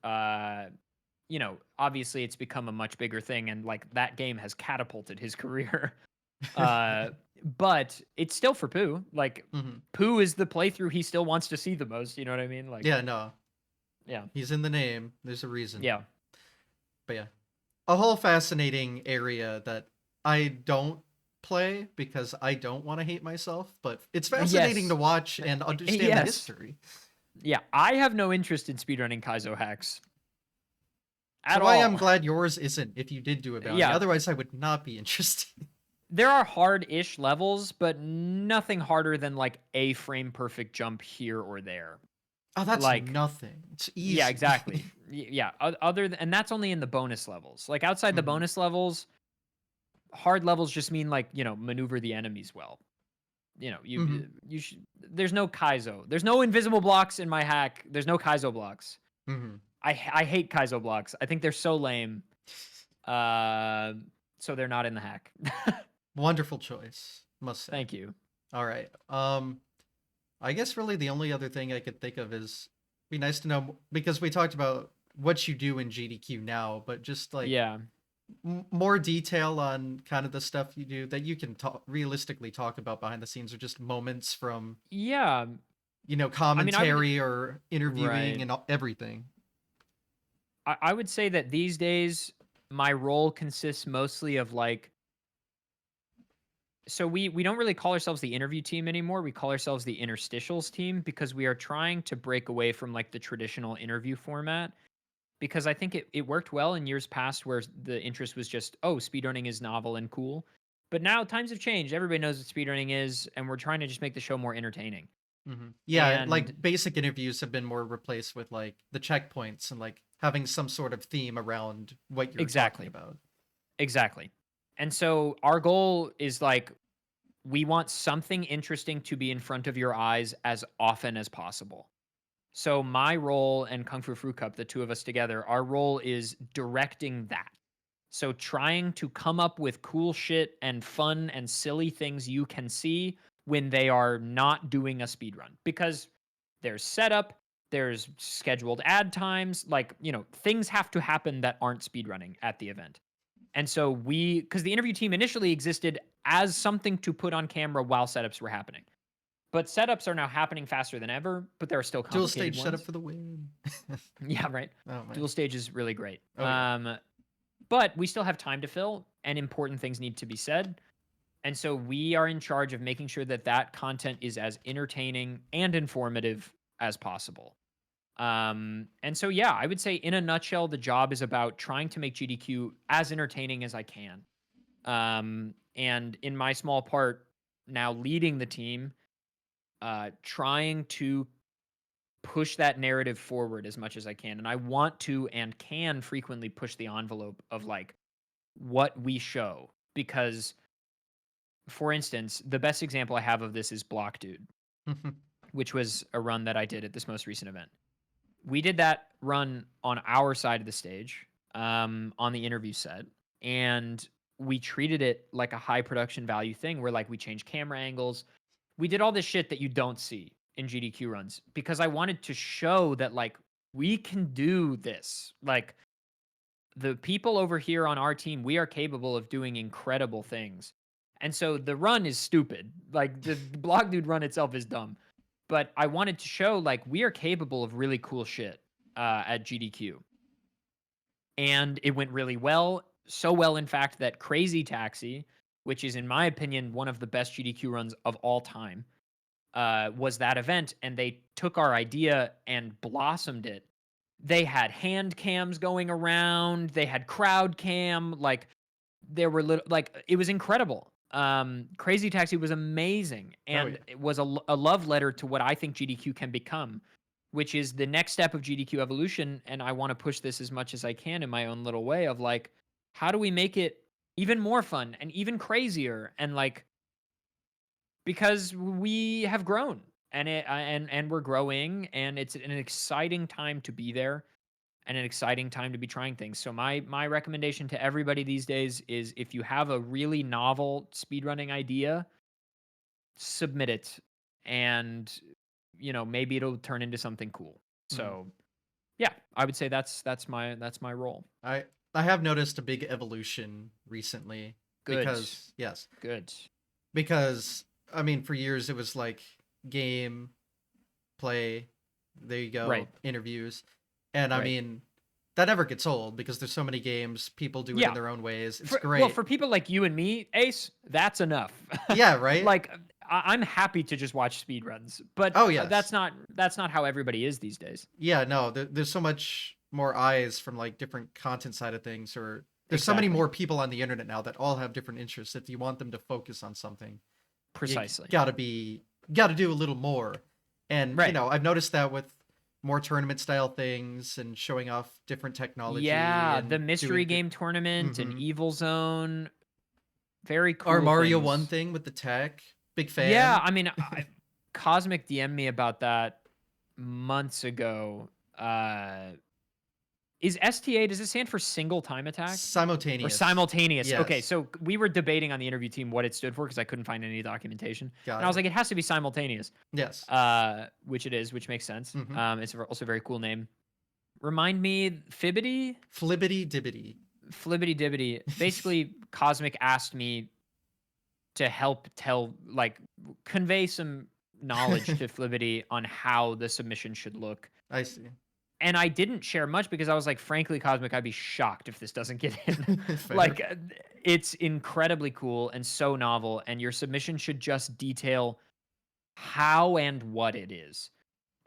obviously it's become a much bigger thing and like that game has catapulted his career. Uh but it's still for Pooh. Like Mm-hmm. Pooh is the playthrough he still wants to see the most, you know what I mean? Like Yeah, no. yeah. He's in the name. There's a reason. Yeah. But yeah. A whole fascinating area that I don't play because I don't want to hate myself, but it's fascinating Yes. to watch and understand the Yes. history. Yeah, I have no interest in speedrunning Kaizo hacks So at why I'm all. glad yours isn't if you did do a bounty. Yeah, Otherwise I would not be interested. there are hard-ish levels, but nothing harder than like a frame perfect jump here or there. Oh, that's Like, nothing. It's yeah, easy. exactly. Yeah, and that's only in the bonus levels. Like outside the Mhm. bonus levels, hard levels just mean like, maneuver the enemies well. Mhm. You should there's no Kaizo. There's no invisible blocks in my hack. There's no Kaizo blocks. Mhm. I hate Kaizo blocks. I think they're so lame. Uh, so they're not in the hack. Wonderful choice, must say. Thank you. All right. I guess really the only other thing I could think of is be nice to know because we talked about what you do in GDQ now, but just like Yeah. more detail on kind of the stuff you do that you can realistically talk about behind the scenes or just moments from, Yeah. I mean, I would commentary or interviewing right. and everything. I would say that these days my role consists mostly of like so we don't really call ourselves the interview team anymore. We call ourselves the interstitials team because we are trying to break away from like the traditional interview format because I think it worked well in years past where the interest was just, oh, speedrunning is novel and cool. But now times have changed. Everybody knows what speedrunning is, and we're trying to just make the show more entertaining. Yeah, And like basic interviews have been more replaced with like the checkpoints and like having some sort of theme around what you're talking exactly, about. exactly. And so our goal is like we want something interesting to be in front of your eyes as often as possible. So my role and Kung Fu Fruit Cup, the two of us together, our role is directing that. So trying to come up with cool shit and fun and silly things you can see when they are not doing a speed run because there's setup, there's scheduled ad times, like, things have to happen that aren't speed running at the event. And so cuz the interview team initially existed as something to put on camera while setups were happening. But setups are now happening faster than ever, but there are still Dual complicated stage setup ones. for the win. Yeah, right. Oh man. Dual stage is really great. Oh yeah. But we still have time to fill and important things need to be said. And so we are in charge of making sure that that content is as entertaining and informative as possible. And so, yeah, I would say in a nutshell, the job is about trying to make GDQ as entertaining as I can. And in my small part, now leading the team, trying to push that narrative forward as much as I can. And I want to and can frequently push the envelope of like what we show because for instance, the best example I have of this is Block Dude, which was a run that I did at this most recent event. We did that run on our side of the stage, on the interview set, and we treated it like a high production value thing where like we changed camera angles. We did all this shit that you don't see in GDQ runs because I wanted to show that like we can do this. Like the people over here on our team, we are capable of doing incredible things. And so the run is stupid. Like the Blog Dude run itself is dumb. But I wanted to show like we are capable of really cool shit at GDQ. And it went really well. So well, in fact, that Crazy Taxi, which is, in my opinion, one of the best GDQ runs of all time, was that event. And they took our idea and blossomed it. They had hand cams going around. They had crowd cam. Like there were little, like it was incredible. Crazy Taxi was amazing, Oh and yeah. it was a love letter to what I think GDQ can become, which is the next step of GDQ evolution. And I want to push this as much as I can in my own little way of like, how do we make it even more fun and even crazier? And like, because we have grown and we're growing, and it's an exciting time to be there and an exciting time to be trying things. So my recommendation to everybody these days is if you have a really novel speedrunning idea, submit it, and maybe it'll turn into something cool. Mhm. So yeah, I would say that's my role. I I have noticed a big evolution recently Good. because yes, Good. because I mean for years it was like game, play, there you go, Right. interviews. And I Right. mean that never gets old because there's so many games, people do it in Yeah. their own ways. It's Well, great. for people like you and me, Ace, that's enough. Yeah, right? Like I'm happy to just watch speedruns, but Oh that's yes. not how everybody is these days. Yeah, no, there's so much more eyes from like different content side of things, or there's so many Exactly. more people on the internet now that all have different interests. If you want them to focus on something, you Precisely. gotta do a little more. And Right. I've noticed that with more tournament style things and showing off different technology Yeah, the and mystery doing game tournament and mm-hmm. Evil Zone, very Our cool Mario One things. thing with the tech, big Yeah, fan. I mean, Cosmic DM'd me about that months ago. Is STA, does it stand for single time attack or Simultaneous. simultaneous? Okay, Yes. so we were debating on the interview team what it stood for because I couldn't find any documentation, and I Got was it. like, it has to be simultaneous, Yes. which it is, which makes sense. Mm-hmm. It's also a very cool name. Remind me, Fibbity, Flibbity dibbity. Flibbity Dibbity. Basically, Cosmic asked me to help convey some knowledge to Flibbity on how the submission should look. I see. And I didn't share much because I was like, frankly, Cosmic, I'd be shocked if this doesn't get in. Fair. Like, it's incredibly cool and so novel, and your submission should just detail how and what it is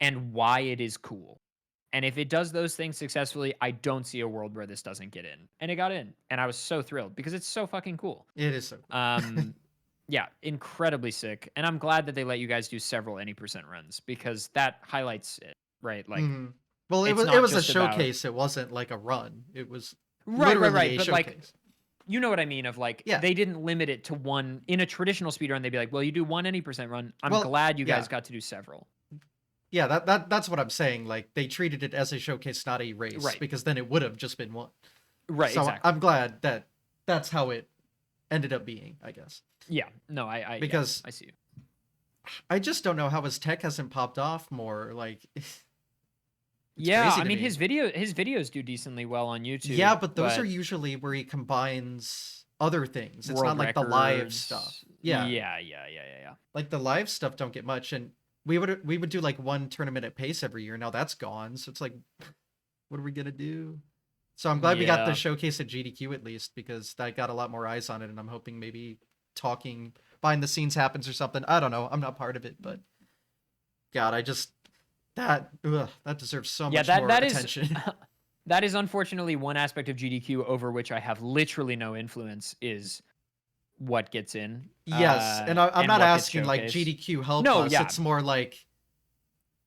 and why it is cool. And if it does those things successfully, I don't see a world where this doesn't get in. And it got in, and I was so thrilled because it's so fucking cool. It is so cool. Um, yeah, incredibly sick, and I'm glad that they let you guys do several any percent runs because that highlights it, right? Like, hmm Well, it's it not was a just about showcase. It wasn't like a run. It was right, right, literally right. a But like, showcase. you know what I mean? Of like, Yeah. they didn't limit it to one. In a traditional speedrun, they'd be like, well, you do one any percent run. I'm Well, glad you yeah. guys got to do several. Yeah, that's what I'm saying. Like they treated it as a showcase, not a race, Right, because then it would have just been one. right, So exactly. I'm glad that that's how it ended up being, I guess. Yeah, no, yeah, Because I see you. I just don't know how his tech hasn't popped off more. Like it's Yeah, crazy I to mean, me. his videos do decently well on Yeah, YouTube, but those are but usually where he combines other things. It's world not like the live stuff. records. Yeah, Yeah. like the live stuff don't get much, and we would do like one tournament at pace every year. Now that's gone, so it's like, what are we gonna do? So I'm glad we got the Yeah. showcase at GDQ at least because that got a lot more eyes on it, and I'm hoping maybe talking behind the scenes happens or something. I don't know. I'm not part of it, but God, I just that deserves so Yeah, much that more that is attention. that is unfortunately one aspect of GDQ over which I have literally no influence is what gets in Yes, and I'm and not what gets asking like showcased. GDQ help No, us. yeah. It's more like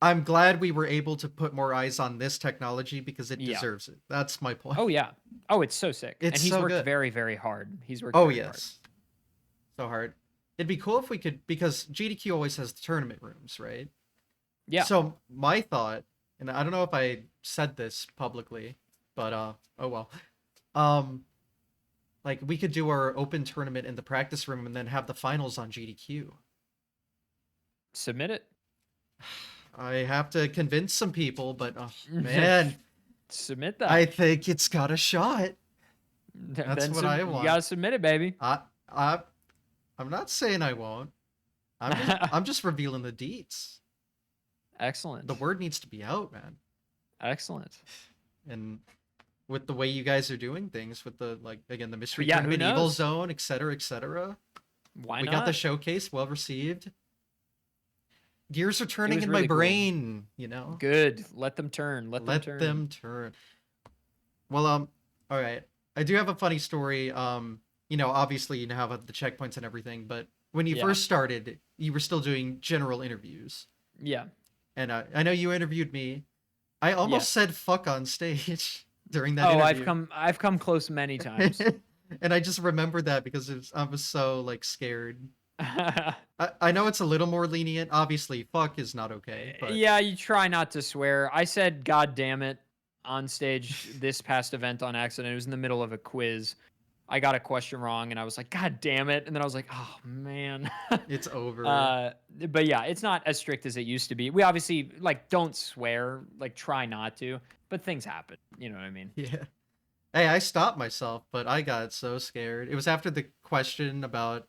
I'm glad we were able to put more eyes on this technology because it Yeah. deserves it. That's my point. Oh yeah. Oh, it's so sick. It's And he's so worked good. very, very hard. He's worked Oh very hard. yes, so hard. It'd be cool if we could because GDQ always has the tournament rooms, right? Yeah. So my thought, and I don't know if I said this publicly, but oh well. Um, like we could do our open tournament in the practice room and then have the finals on GDQ. Submit it. I have to convince some people, but oh man, Submit that. I think it's got a shot. That's Then what I you want. gotta submit it, baby. I I'm not saying I won't. I'm just revealing the deets. Excellent. The word needs to be out, man. Excellent. And with the way you guys are doing things, with the like again the mystery Yeah, who tournament, Evil knows? Zone, etc., etc. Why We not? got the showcase, well received. Gears are turning was in really my cool. brain, you know. Good. Let them turn. Let them turn. Well, all right. I do have a funny story. obviously you now have the checkpoints and everything, but when you Yeah. first started, you were still doing general interviews. Yeah. And I know you interviewed me. I almost Yes. said fuck on stage during that Oh, interview. I've come close many times. And I just remembered that because I was so like scared. I know it's a little more lenient. Obviously, fuck is not okay, but Yeah, you try not to swear. I said "God damn it" on stage this past event on accident. It was in the middle of a quiz. I got a question wrong, and I was like, "God damn it!" And then I was like, "Oh man." it's over. uh, but yeah, it's not as strict as it used to be. We obviously like don't swear, like try not to, but things happen. You know what I mean? Yeah. Hey, I stopped myself, but I got so scared. It was after the question about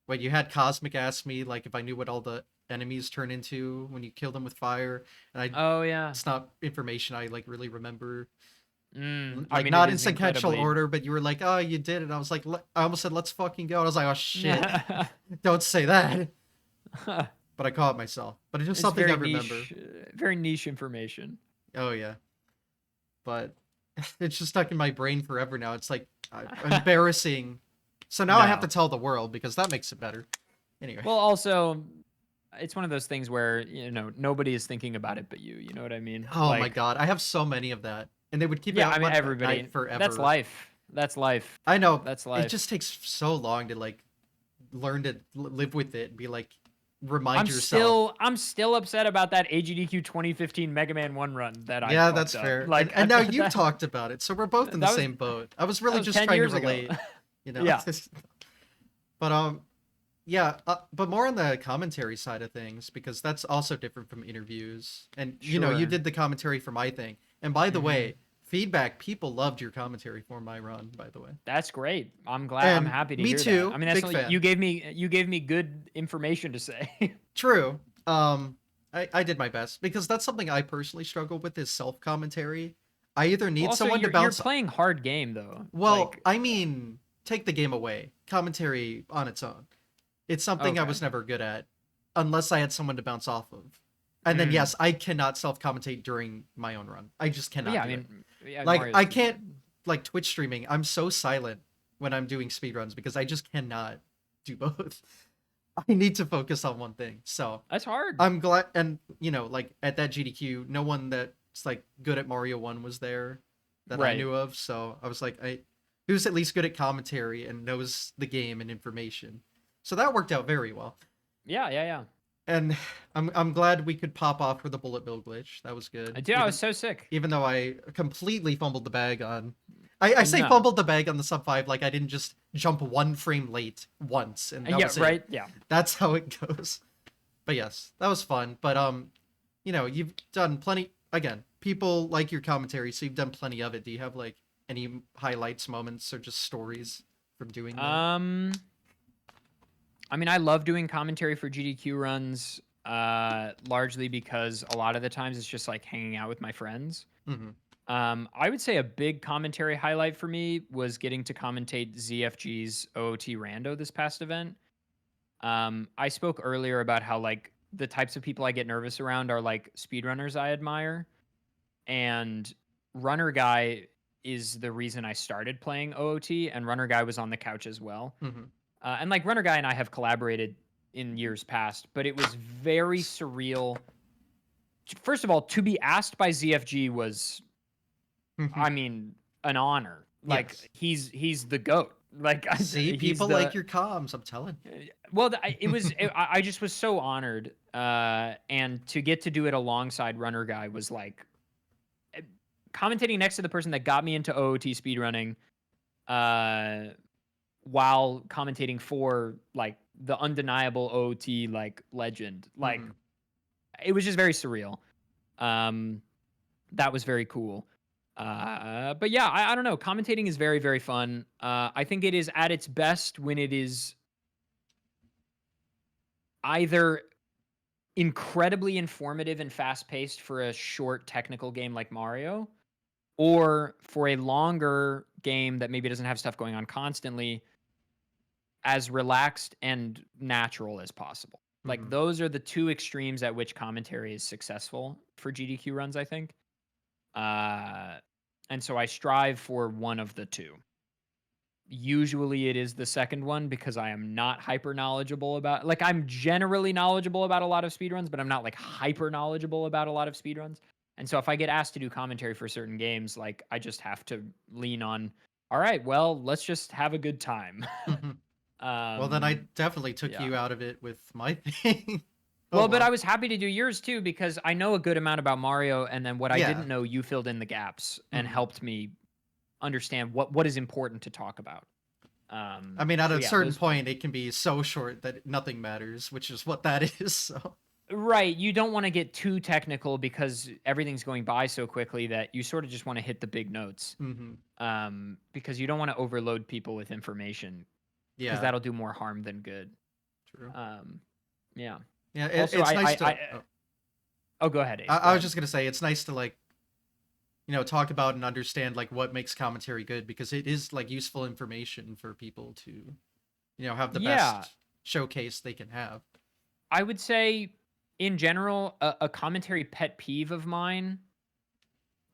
when you had Cosmic ask me like if I knew what all the enemies turn into when you kill them with fire, and I Oh yeah. it's not information I like really remember. I Like mean, it not in is sequential incredibly. order, but you were like, "Oh, you did it." I was like, I almost said, "Let's fucking go." And I was like, "Oh shit, don't say that." But I caught myself. But it's just It's something I remember. very niche information. Oh yeah, but it's just stuck in my brain forever now. It's like embarrassing. So now I have to No. tell the world because that makes it better. Anyway. Well, also, it's one of those things where, nobody is thinking about it but you. You know what I mean? Oh my Like, god, I have so many of that, and they would keep it yeah, I up mean, at night everybody. That's forever. life. That's life. I know That's it life. just takes so long to like learn to live with it and be like remind yourself. I'm still upset about that AGDQ 2015 Mega Man 1 run that I Yeah, that's fucked up. fair. Like, And now you've that talked about it, so we're both in the that was same boat. I was that really was just 10 trying to years ago. relate, you know. Yeah. But yeah, but more on the commentary side of things because that's also different from interviews. And you Sure. did the commentary for my thing. And by the Mhm. way, feedback, people loved your commentary for my run, by the way. That's great. I'm glad. I'm And happy to me hear that. I too, mean, that's big something you fan. gave me good information to say. True. I did my best because that's something I personally struggle with is self-commentary. I either Well, need also someone to you're bounce. playing hard game though. Well, Like, I mean, take the game away. Commentary on its own. It's something I okay. was never good at unless I had someone to bounce off of. And then Mm. yes, I cannot self-commentate during my own run. I just Well, cannot yeah, I do it. mean, yeah, Like Mario's I too can't good. like Twitch streaming. I'm so silent when I'm doing speedruns because I just cannot do both. I need to focus on one thing. So, That's hard. I'm glad and like at that GDQ, no one that's like good at Mario 1 was there that I Right. knew of. So, I was like who's at least good at commentary and knows the game and information. So that worked out very well. Yeah, yeah, yeah. And I'm glad we could pop off for the bullet bill glitch. That was good. I was so sick. Even though I completely fumbled the bag on I say No. fumbled the bag on the sub 5 like I didn't just jump one frame late once and that Yeah, was it. right. Yeah. That's how it goes. But yes, that was fun. But you've done plenty again. People like your commentary, so you've done plenty of it. Do you have like any highlights, moments, or just stories from doing that? Um, I mean, I love doing commentary for GDQ runs, largely because a lot of the times it's just like hanging out with my friends. Mm-hmm. I would say a big commentary highlight for me was getting to commentate ZFG's OOT Rando this past event. I spoke earlier about how like the types of people I get nervous around are like speedrunners I admire, and Runner Guy is the reason I started playing OOT, and Runner Guy was on the couch as well. Mm-hmm. And like Runner Guy and I have collaborated in years past, but it was very surreal. First of all, to be asked by ZFG was, Mm-hmm. I mean, an honor. Like Yes. he's the goat. Like See, he's people like the your comms. I'm telling. well. It was. I just was so honored, and to get to do it alongside Runner Guy was like commentating next to the person that got me into OOT speedrunning, while commentating for like the undeniable OOT like legend. Like Mm-hmm. it was just very surreal. That was very cool. But yeah, I don't know. Commentating is very, very fun. I think it is at its best when it is either incredibly informative and fast paced for a short technical game like Mario, or for a longer game that maybe doesn't have stuff going on constantly, as relaxed and natural as possible. Like Mm-hmm. those are the two extremes at which commentary is successful for GDQ runs, I think. Uh, and so I strive for one of the two. Usually it is the second one because I am not hyper knowledgeable about, like, I'm generally knowledgeable about a lot of speedruns, but I'm not like hyper knowledgeable about a lot of speedruns. And so if I get asked to do commentary for certain games, like I just have to lean on, all right, well, let's just have a good time. Well, then I um definitely took yeah. you out of it with my thing. Oh Well, but I well. was happy to do yours too because I know a good amount about Mario, and then what I Yeah. didn't know, you filled in the gaps and Mhm. helped me understand what is important to talk about. I mean, at So a yeah, certain those. point, it can be so short that nothing matters, which is what that is. So. Right, you don't wanna get too technical because everything's going by so quickly that you sorta just wanna hit the big notes, Hmm. because you don't wanna overload people with information, because 'cause Yeah. that'll do more harm than good. True. Um, yeah. Yeah. Also, It's nice I to. Oh, oh, go ahead, Ace, go I was ahead. just gonna say it's nice to like talk about and understand like what makes commentary good because it is like useful information for people to have the Yeah, best showcase they can have. I would say, in general, a commentary pet peeve of mine,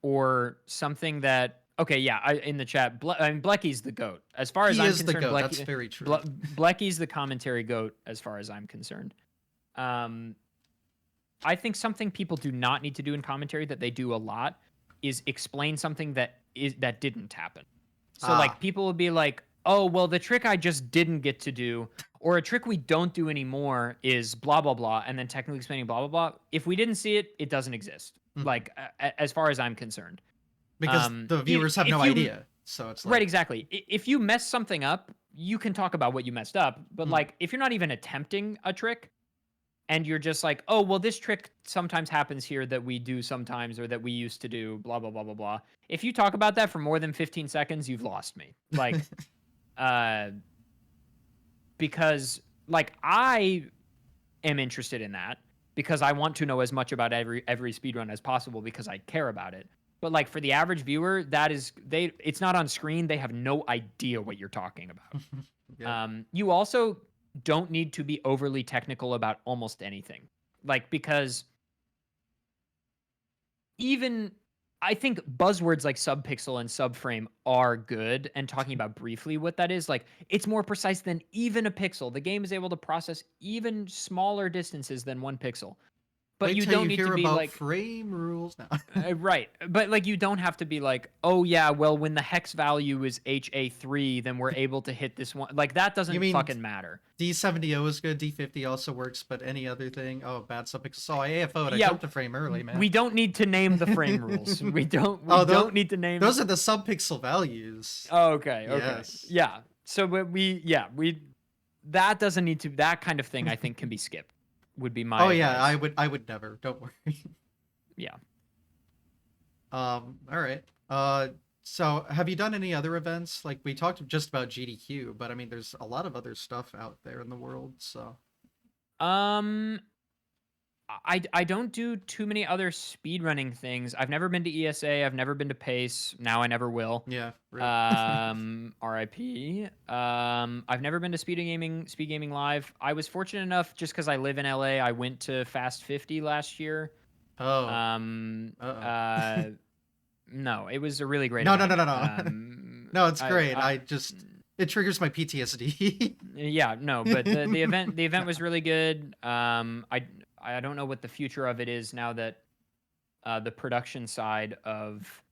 or something that, okay, yeah, in the chat, I mean, Blecky's the GOAT. As far as He I'm is the concerned, goat. That's very true. Blecky's the commentary GOAT as far as I'm concerned. Um, I think something people do not need to do in commentary that they do a lot is explain something that didn't happen. So Ah. like people will be like, "Oh, well, the trick I just didn't get to do, or a trick we don't do anymore is blah blah blah," and then technically explaining blah blah blah. If we didn't see it, it doesn't exist. Mhm. Like as far as I'm concerned. Because the viewers have no If you idea, so it's Right, like. exactly. If you mess something up, you can talk about what you messed up. But Mhm. like, if you're not even attempting a trick, and you're just like, oh, well, this trick sometimes happens here that we do sometimes or that we used to do, blah, blah, blah, blah, blah. If you talk about that for more than 15 seconds, you've lost me. Like, uh, because like I am interested in that because I want to know as much about every speedrun as possible because I care about it. But like for the average viewer, that is it's not on screen. They have no idea what you're talking about. Yeah. You also don't need to be overly technical about almost anything. Like, because even I think buzzwords like subpixel and subframe are good, and talking about briefly what that is, like, it's more precise than even a pixel. The game is able to process even smaller distances than 1 pixel. But Wait you till don't you need to hear be about like, frame rules now. right. But like you don't have to be like, "Oh yeah, well when the hex value is HA3, then we're able to hit this one." Like that You doesn't mean fucking matter. D70O is good, D50 also works, but any other thing? Oh, bad subpixel. So I AFO'd. I Yeah, jumped a frame early, man. we don't need to name the frame rules. We Oh, don't need to name. those are the subpixel values. Oh, okay, okay. Yes. Yeah. So but we that doesn't need to, that kind of thing I think can be skipped. Would be my Oh yeah, I advice. would. I would never. Don't worry. Yeah. All right. So have you done any other events? Like we talked just about GDQ, but I mean, there's a lot of other stuff out there in the world. So. Um I don't do too many other speedrunning things. I've never been to ESA, I've never been to Pace. Now I never will. Yeah. Rip. RIP. I've never been to Speed Gaming Live. I was fortunate enough just because I live in LA. I went to Fast 50 last year. Oh. Um, Uh oh. uh, no, it was a really great No, no, no, event. no, no. No, it's great. I I just it triggers my PTSD. yeah, no, but the event was really good. I don't know what the future of it is now that the production side of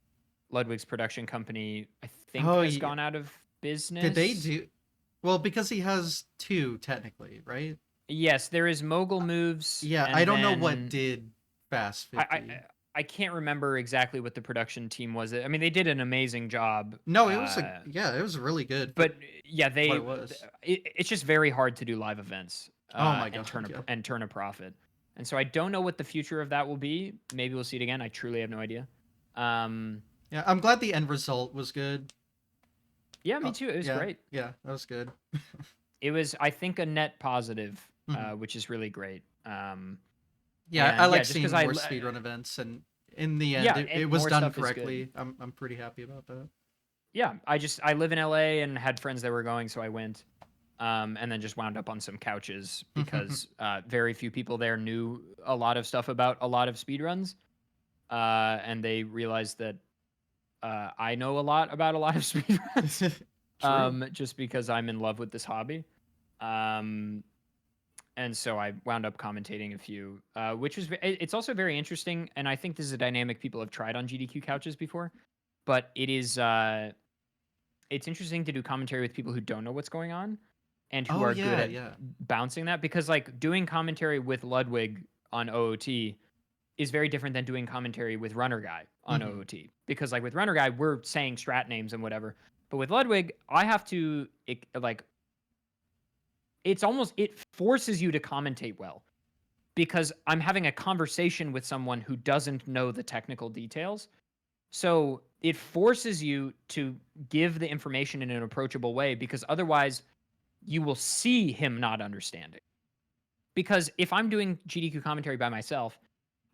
Ludwig's production company, I think, Oh, has yeah. gone out of Did they business. do? Well, because he has two technically, right? Yes, there is Mogul Moves, Yeah, I and don't know what then did Fast I, I 50. I can't remember exactly what the production team was. I mean, they did an amazing job. No, it was it was really good for But yeah, what it was. it's just very hard to do live events Oh my and god, yeah. turn a profit. And so I don't know what the future of that will be. Maybe we'll see it again. I truly have no idea. Um, Yeah, I'm glad the end result was good. yeah, me too. It was Yeah, great. yeah, that was good. It was, I think, a net positive, Mhm. which is really great. Yeah, I And yeah, like just because seeing more speedrun events, and in the end, yeah, it and was more done stuff is good. correctly. I'm pretty happy about that. Yeah, I live in LA and had friends that were going, so I went. And then just wound up on some couches because very few people there knew a lot of stuff about a lot of speedruns. And they realized that I know a lot about a lot of speedruns. True. just because I'm in love with this hobby. Um, and so I wound up commentating a few, which was it's also very interesting, and I think this is a dynamic people have tried on GDQ couches before, but it's interesting to do commentary with people who don't know what's going on and who Oh are good yeah, at yeah. bouncing that, because like doing commentary with Ludwig on OOT is very different than doing commentary with Runner Guy on Mm-hmm. OOT, because like with Runner Guy we're saying strat names and whatever, but with Ludwig I have to like it forces you to commentate well, because I'm having a conversation with someone who doesn't know the technical details. So it forces you to give the information in an approachable way, because otherwise you will see him not understanding. Because if I'm doing GDQ commentary by myself,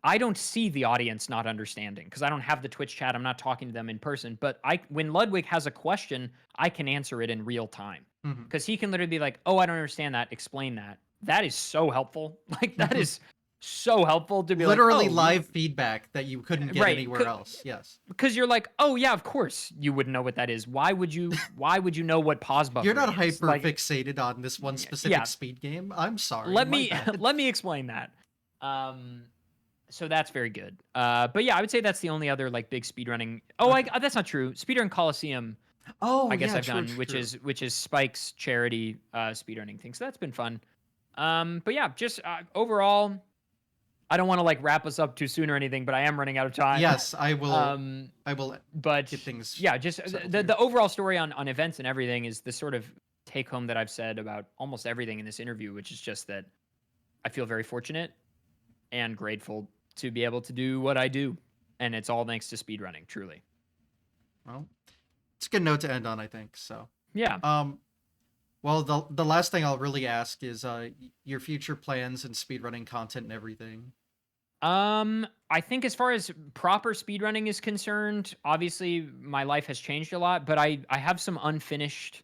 I don't see the audience not understanding because I don't have the Twitch chat. I'm not talking to them in person. But when Ludwig has a question, I can answer it in real time, Mm-hmm. because he can literally be like, "Oh, I don't understand that. Explain that." That is so helpful. Like that is so helpful to be like, Literally "Oh, you live feedback that you couldn't get right." anywhere else. Yes. Because you're like, "Oh yeah, of course you wouldn't know what that is. Why would you? Why would you know what pause You're not buffering is?" hyper Like, fixated on this one specific yeah. speed game. I'm sorry, Let my me bad. let me explain that. Um, so that's very good. But yeah, I would say that's the only other like big speedrunning. Oh, Okay. that's not true. Speedrun Coliseum, Oh I guess yeah, I've true, done, true, true. which is Spike's charity speedrunning thing. So that's been fun. But yeah, just overall, I don't want to like wrap us up too soon or anything, but I am running out of time. Yes, I will. um, I will but get things yeah, just settled the here. overall story on events and everything is the sort of take home that I've said about almost everything in this interview, which is just that I feel very fortunate and grateful to be able to do what I do. And it's all thanks to speedrunning, truly. Well, it's a good note to end on, I think. So, Yeah. um, well, the last thing I'll really ask is your future plans and speedrunning content and everything. I think as far as proper speedrunning is concerned, obviously my life has changed a lot, but I have some unfinished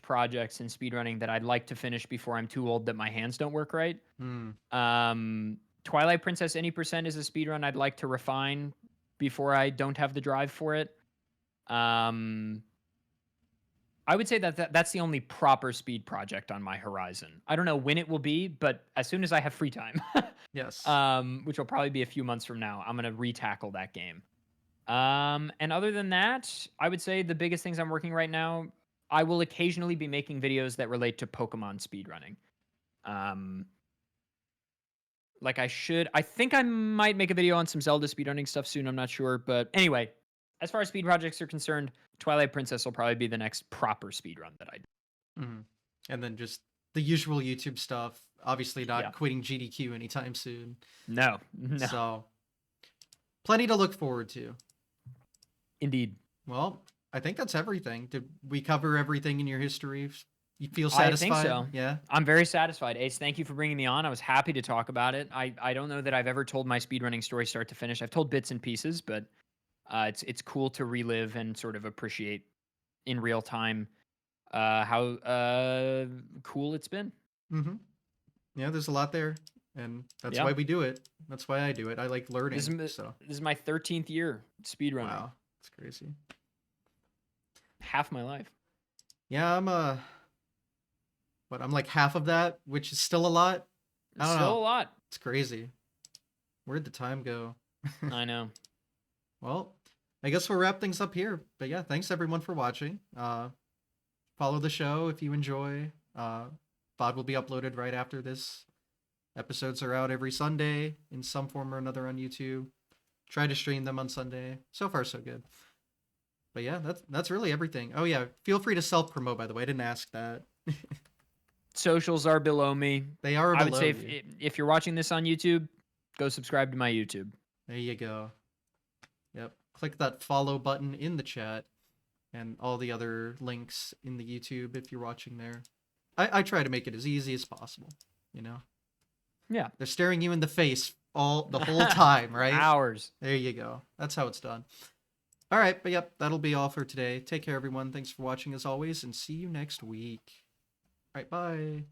projects in speedrunning that I'd like to finish before I'm too old that my hands don't work right. Hmm. Twilight Princess Any Percent is a speedrun I'd like to refine before I don't have the drive for it. Um, I would say that's the only proper speed project on my horizon. I don't know when it will be, but as soon as I have free time, Yes. which will probably be a few months from now, I'm gonna retackle that game. And other than that, I would say the biggest things I'm working right now, I will occasionally be making videos that relate to Pokemon speedrunning. Um, like I think I might make a video on some Zelda speedrunning stuff soon. I'm not sure, but anyway, as far as speed projects are concerned, Twilight Princess will probably be the next proper speedrun that I do. Hmm. And then just the usual YouTube stuff. Obviously, not Yeah. quitting GDQ anytime soon. No, no, So, plenty to look forward to. indeed. Well, I think that's everything. Did we cover everything in your history? You feel I think satisfied? so. Yeah. I'm very satisfied. Ace, thank you for bringing me on. I was happy to talk about it. I don't know that I've ever told my speedrunning story start to finish. I've told bits and pieces, but it's cool to relive and sort of appreciate in real time how cool it's been. Mm-hmm. Yeah, there's a lot there, and that's Yeah. why we do it. That's why I do it. I like This learning. is So, this is my 13th year speedrunning. wow, it's crazy. Half my life. Yeah, I'm like half of that, which is still a lot. I It's don't still a know. lot. It's crazy. Where'd the time go? I know. Well, I guess we'll wrap things up here. But yeah, thanks everyone for watching. Follow the show if you enjoy. VOD will be uploaded right after this. Episodes are out every Sunday in some form or another on YouTube. Try to stream them on Sunday. So far, so good. But yeah, that's really everything. Oh yeah, feel free to self promote. By the way, I didn't ask that. Socials are below me. They are I would below say you. if you're watching this on YouTube, go subscribe to my YouTube. There you go. Yep. Click that follow button in the chat, and all the other links in the YouTube if you're watching there. I try to make it as easy as possible. You know, Yeah. they're staring you in the face the whole time, right? Hours. There you go. That's how it's done. All right, but yep, that'll be all for today. Take care, everyone. Thanks for watching as always, and see you next week. All right, bye.